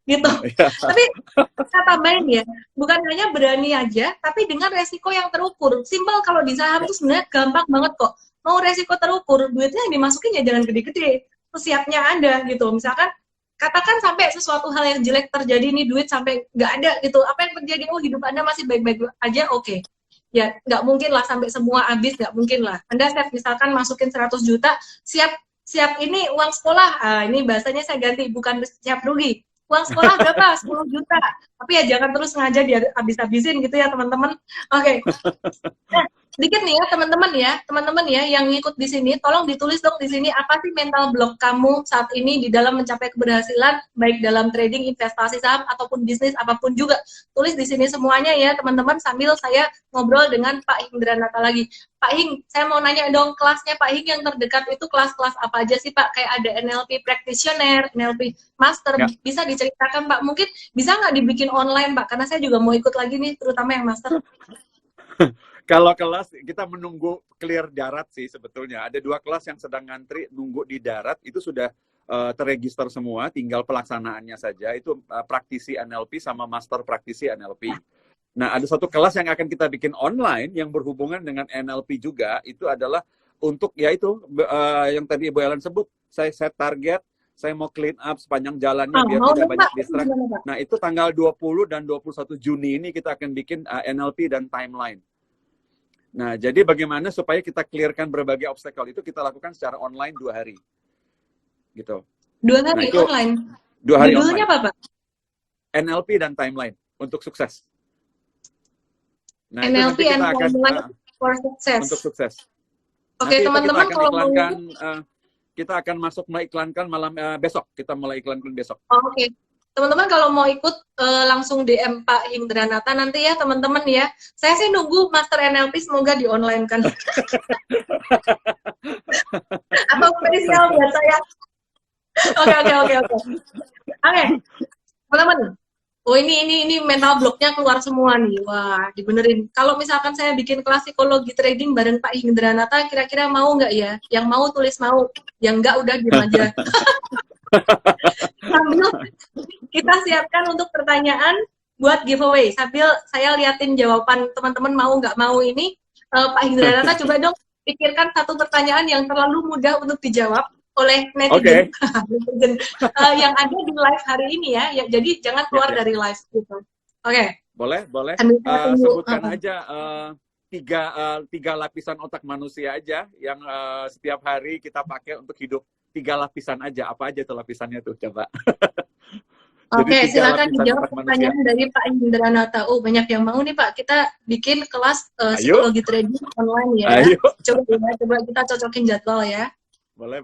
Gitu. Tapi kita tambahin ya, bukan hanya berani aja, tapi dengan resiko yang terukur. Simpel kalau di saham itu sebenarnya gampang banget kok. Mau resiko terukur, duitnya yang dimasukin ya jangan gede-gede. Siapnya ada gitu. Misalkan katakan sampai sesuatu hal yang jelek terjadi nih, duit sampai nggak ada gitu. Apa yang terjadi? Oh, hidup Anda masih baik-baik aja, oke. Ya nggak mungkin lah sampai semua habis, nggak mungkin lah. Anda misalkan masukin 100 juta, siap ini uang sekolah. Ini bahasanya saya ganti, bukan siap rugi. Uang sekolah berapa? 10 juta. Tapi ya jangan terus sengaja habis-habisin gitu ya teman-teman. Oke. Nah, sedikit nih ya teman-teman ya yang ngikut di sini, tolong ditulis dong di sini apa sih mental block kamu saat ini di dalam mencapai keberhasilan baik dalam trading, investasi saham ataupun bisnis apapun juga. Tulis di sini semuanya ya teman-teman sambil saya ngobrol dengan Pak Hindranata lagi. Pak Hing, saya mau nanya dong kelasnya Pak Hing yang terdekat itu kelas-kelas apa aja sih Pak? Kayak ada NLP practitioner, NLP master, bisa diceritakan Pak? Mungkin bisa nggak dibikin online Pak? Karena saya juga mau ikut lagi nih, terutama yang master. Kalau kelas kita menunggu clear darat sih sebetulnya. Ada 2 kelas yang sedang ngantri nunggu di darat, itu sudah terregister semua, tinggal pelaksanaannya saja. Itu praktisi NLP sama master praktisi NLP. Nah, ada 1 kelas yang akan kita bikin online yang berhubungan dengan NLP juga. Itu adalah untuk yaitu yang tadi Ibu Ellen sebut, saya set target, saya mau clean up sepanjang jalannya biar tidak banyak distract. Nah, itu tanggal 20 dan 21 Juni ini kita akan bikin NLP dan timeline. Nah, jadi bagaimana supaya kita clearkan berbagai obstacle itu kita lakukan secara online 2 hari. Gitu. 2 hari online? 2 hari judulnya online. Apa, Pak? NLP dan timeline untuk sukses. Nah, NLP itu nanti kita akan for success. Untuk sukses. Oke, teman-teman kalau mau kita akan masuk mengiklankan malam besok. Kita mulai iklankan besok. Oke. Teman-teman kalau mau ikut langsung DM Pak Hindranata nanti ya teman-teman ya. Saya sih nunggu Master NLP semoga di online kan. Atau spesial buat saya. Oke. Oke. Teman-teman. Oh ini mental blocknya keluar semua nih. Wah, dibenerin. Kalau misalkan saya bikin kelas psikologi trading bareng Pak Hindranata, kira-kira mau nggak ya? Yang mau tulis mau, yang nggak udah diem aja. Sambil kita siapkan untuk pertanyaan buat giveaway. Sambil saya liatin jawaban teman-teman mau nggak mau ini. Pak Hindranata coba dong pikirkan 1 pertanyaan yang terlalu mudah untuk dijawab oleh netizen, yang ada di live hari ini ya. Jadi jangan keluar dari live gitu. Oke. Boleh. Sebutkan aja 3 lapisan otak manusia aja yang setiap hari kita pakai untuk hidup. 3 lapisan aja. Apa aja tuh lapisannya tuh coba. Oke, silakan dijawab pertanyaan dari Pak Hindranata. Oh, banyak yang mau nih Pak. Kita bikin kelas psikologi trading online ya. Ayo. Coba kita cocokin jadwal ya. Boleh.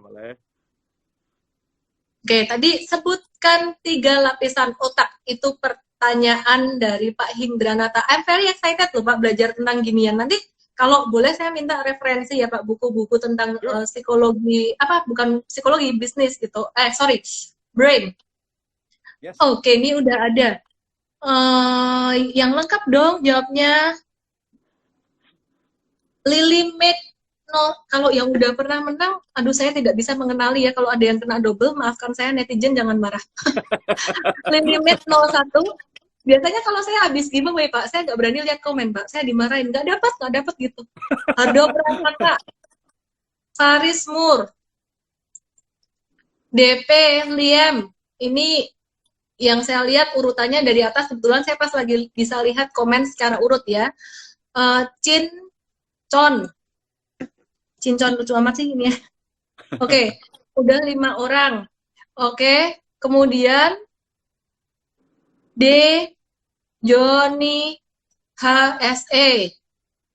Oke, tadi sebutkan 3 lapisan otak. Itu pertanyaan dari Pak Hindranata. I'm very excited loh Pak belajar tentang ginian. Nanti Kalau boleh saya minta referensi ya Pak, buku-buku tentang psikologi, bukan psikologi, bisnis gitu. Sorry, brain. Yes. Oke, ini udah ada. Yang lengkap dong jawabnya. Lily Made no, kalau yang udah pernah menang, aduh saya tidak bisa mengenali ya, kalau ada yang kena double, maafkan saya netizen, jangan marah. Lily Made 01, biasanya kalau saya habis giveaway Pak, saya nggak berani lihat komen Pak, saya dimarahin, nggak dapat gitu. Hardo Pratama, Faris Mur, DP Liam, ini yang saya lihat urutannya dari atas, kebetulan saya pas lagi bisa lihat komen secara urut ya. Cincon lucu amat sih ini ya. Oke, udah 5 orang. Oke, kemudian D, Joni, HSE,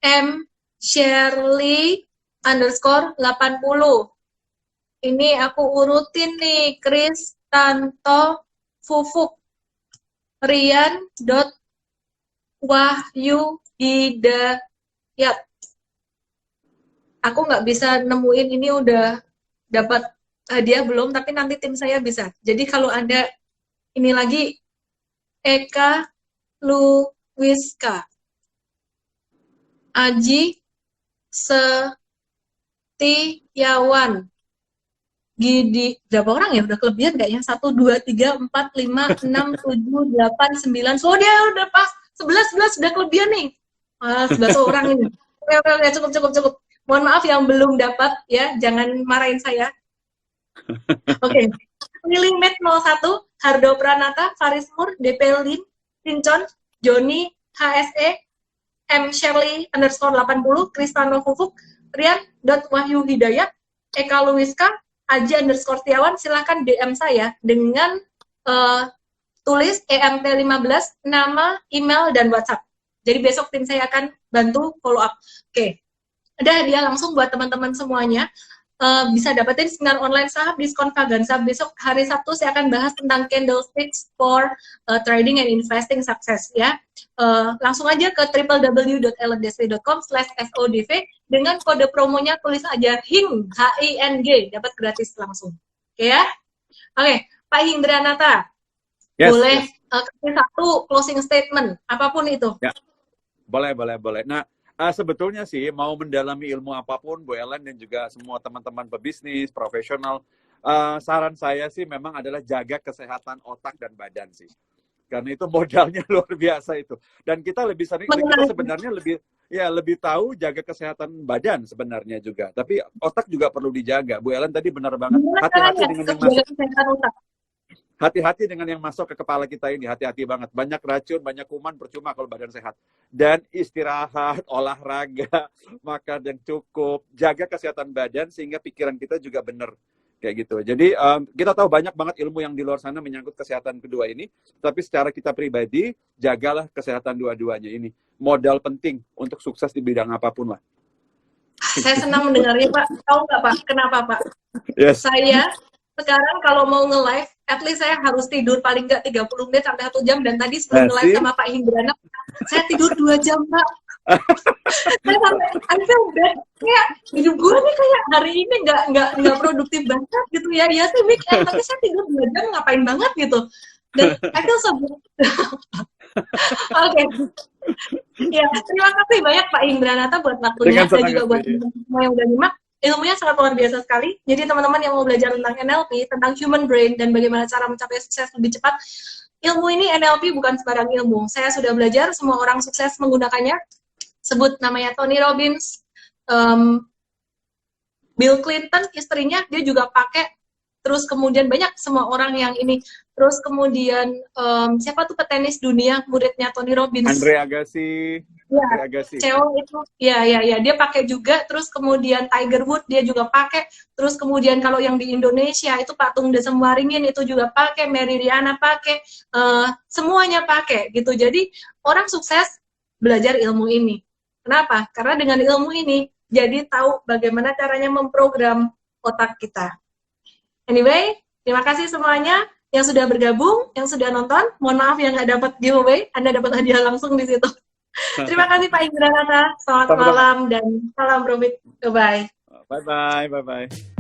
M, Shirley, _80. Ini aku urutin nih, Kristanto, Fufuk, Rian, Wahyu, Hidayat. Aku nggak bisa nemuin ini udah dapat hadiah belum, tapi nanti tim saya bisa. Jadi kalau ada ini lagi, Eka Luwiska, Aji Setiawan, Gidi, berapa orang ya? Udah kelebihan nggak ya? 1, 2, 3, 4, 5, 6, 7, 8, 9. So dia udah pas 11 sudah kelebihan nih. 11 orang ini. Oke, cukup. Mohon maaf yang belum dapat ya, jangan marahin saya. Oke. Lily Made 01, Hardo Pranata, Faris Mur, DP Lin, Rincon, Joni, HSE, M Shirley _80, Kristano Fufuk, Rian, Wahyu Hidayat, Eka Luwiska, Aji _Setiawan, silahkan DM saya dengan tulis EMT15, nama, email, dan WhatsApp. Jadi besok tim saya akan bantu follow up. Oke. Ada hadiah langsung buat teman-teman semuanya. Bisa dapetin seminar online saham diskon Vaganza. Besok hari Sabtu saya akan bahas tentang candlesticks for trading and investing success ya. Langsung aja ke www.ellendesri.com/sodv dengan kode promonya tulis aja HING, HING, dapat gratis langsung. Oke ya? Oke, Pak Hindranata. Boleh kasih satu closing statement, apapun itu. Ya. Boleh. Nah, sebetulnya sih mau mendalami ilmu apapun, Bu Ellen dan juga semua teman-teman pebisnis, profesional, saran saya sih memang adalah jaga kesehatan otak dan badan sih. Karena itu modalnya luar biasa itu. Dan kita lebih sering, kita sebenarnya lebih tahu jaga kesehatan badan sebenarnya juga. Tapi otak juga perlu dijaga. Bu Ellen tadi benar banget. Hati-hati dengan yang masuk. Hati-hati dengan yang masuk ke kepala kita ini, hati-hati banget. Banyak racun, banyak kuman, percuma kalau badan sehat. Dan istirahat, olahraga, makan yang cukup, jaga kesehatan badan sehingga pikiran kita juga benar. Kayak gitu. Jadi kita tahu banyak banget ilmu yang di luar sana menyangkut kesehatan kedua ini. Tapi secara kita pribadi, jagalah kesehatan dua-duanya ini. Modal penting untuk sukses di bidang apapun lah. Saya senang mendengarnya Pak. Tahu nggak Pak? Kenapa Pak? Yes. Saya sekarang kalau mau nge-live, at least saya harus tidur paling nggak 30 menit sampai 1 jam. Dan tadi sebelum nge-live sama Pak Hindrana, saya tidur 2 jam, Pak. Saya sampai, I feel bad. Kayak, hidup gue nih kayak hari ini nggak produktif banget gitu ya. Ya sih weekend, tapi saya tidur 2 jam ngapain banget gitu. Dan I feel so good. Oke. Ya, terima kasih banyak Pak Hindranata buat waktunya. Dan juga buat semua yang udah nyimak. Ilmunya sangat luar biasa sekali. Jadi teman-teman yang mau belajar tentang NLP, tentang human brain, dan bagaimana cara mencapai sukses lebih cepat, ilmu ini NLP bukan sembarang ilmu. Saya sudah belajar, semua orang sukses menggunakannya. Sebut namanya Tony Robbins, Bill Clinton, istrinya, dia juga pakai. Terus kemudian banyak semua orang yang ini. Terus kemudian siapa tuh petenis dunia, muridnya Tony Robbins? Andre Agassi. Ya, CEO itu, ya, dia pakai juga. Terus kemudian Tiger Woods dia juga pakai. Terus kemudian kalau yang di Indonesia itu Pak Tung Desem Waringin itu juga pakai, Mary Riana pakai, semuanya pakai gitu. Jadi orang sukses belajar ilmu ini. Kenapa? Karena dengan ilmu ini jadi tahu bagaimana caranya memprogram otak kita. Anyway, terima kasih semuanya yang sudah bergabung, yang sudah nonton. Mohon maaf yang nggak dapat giveaway, Anda dapat hadiah langsung di situ. Terima kasih Pak Indra Nata. Selamat Sama-sama. malam dan salam Profit. Bye-bye. Bye bye, bye bye.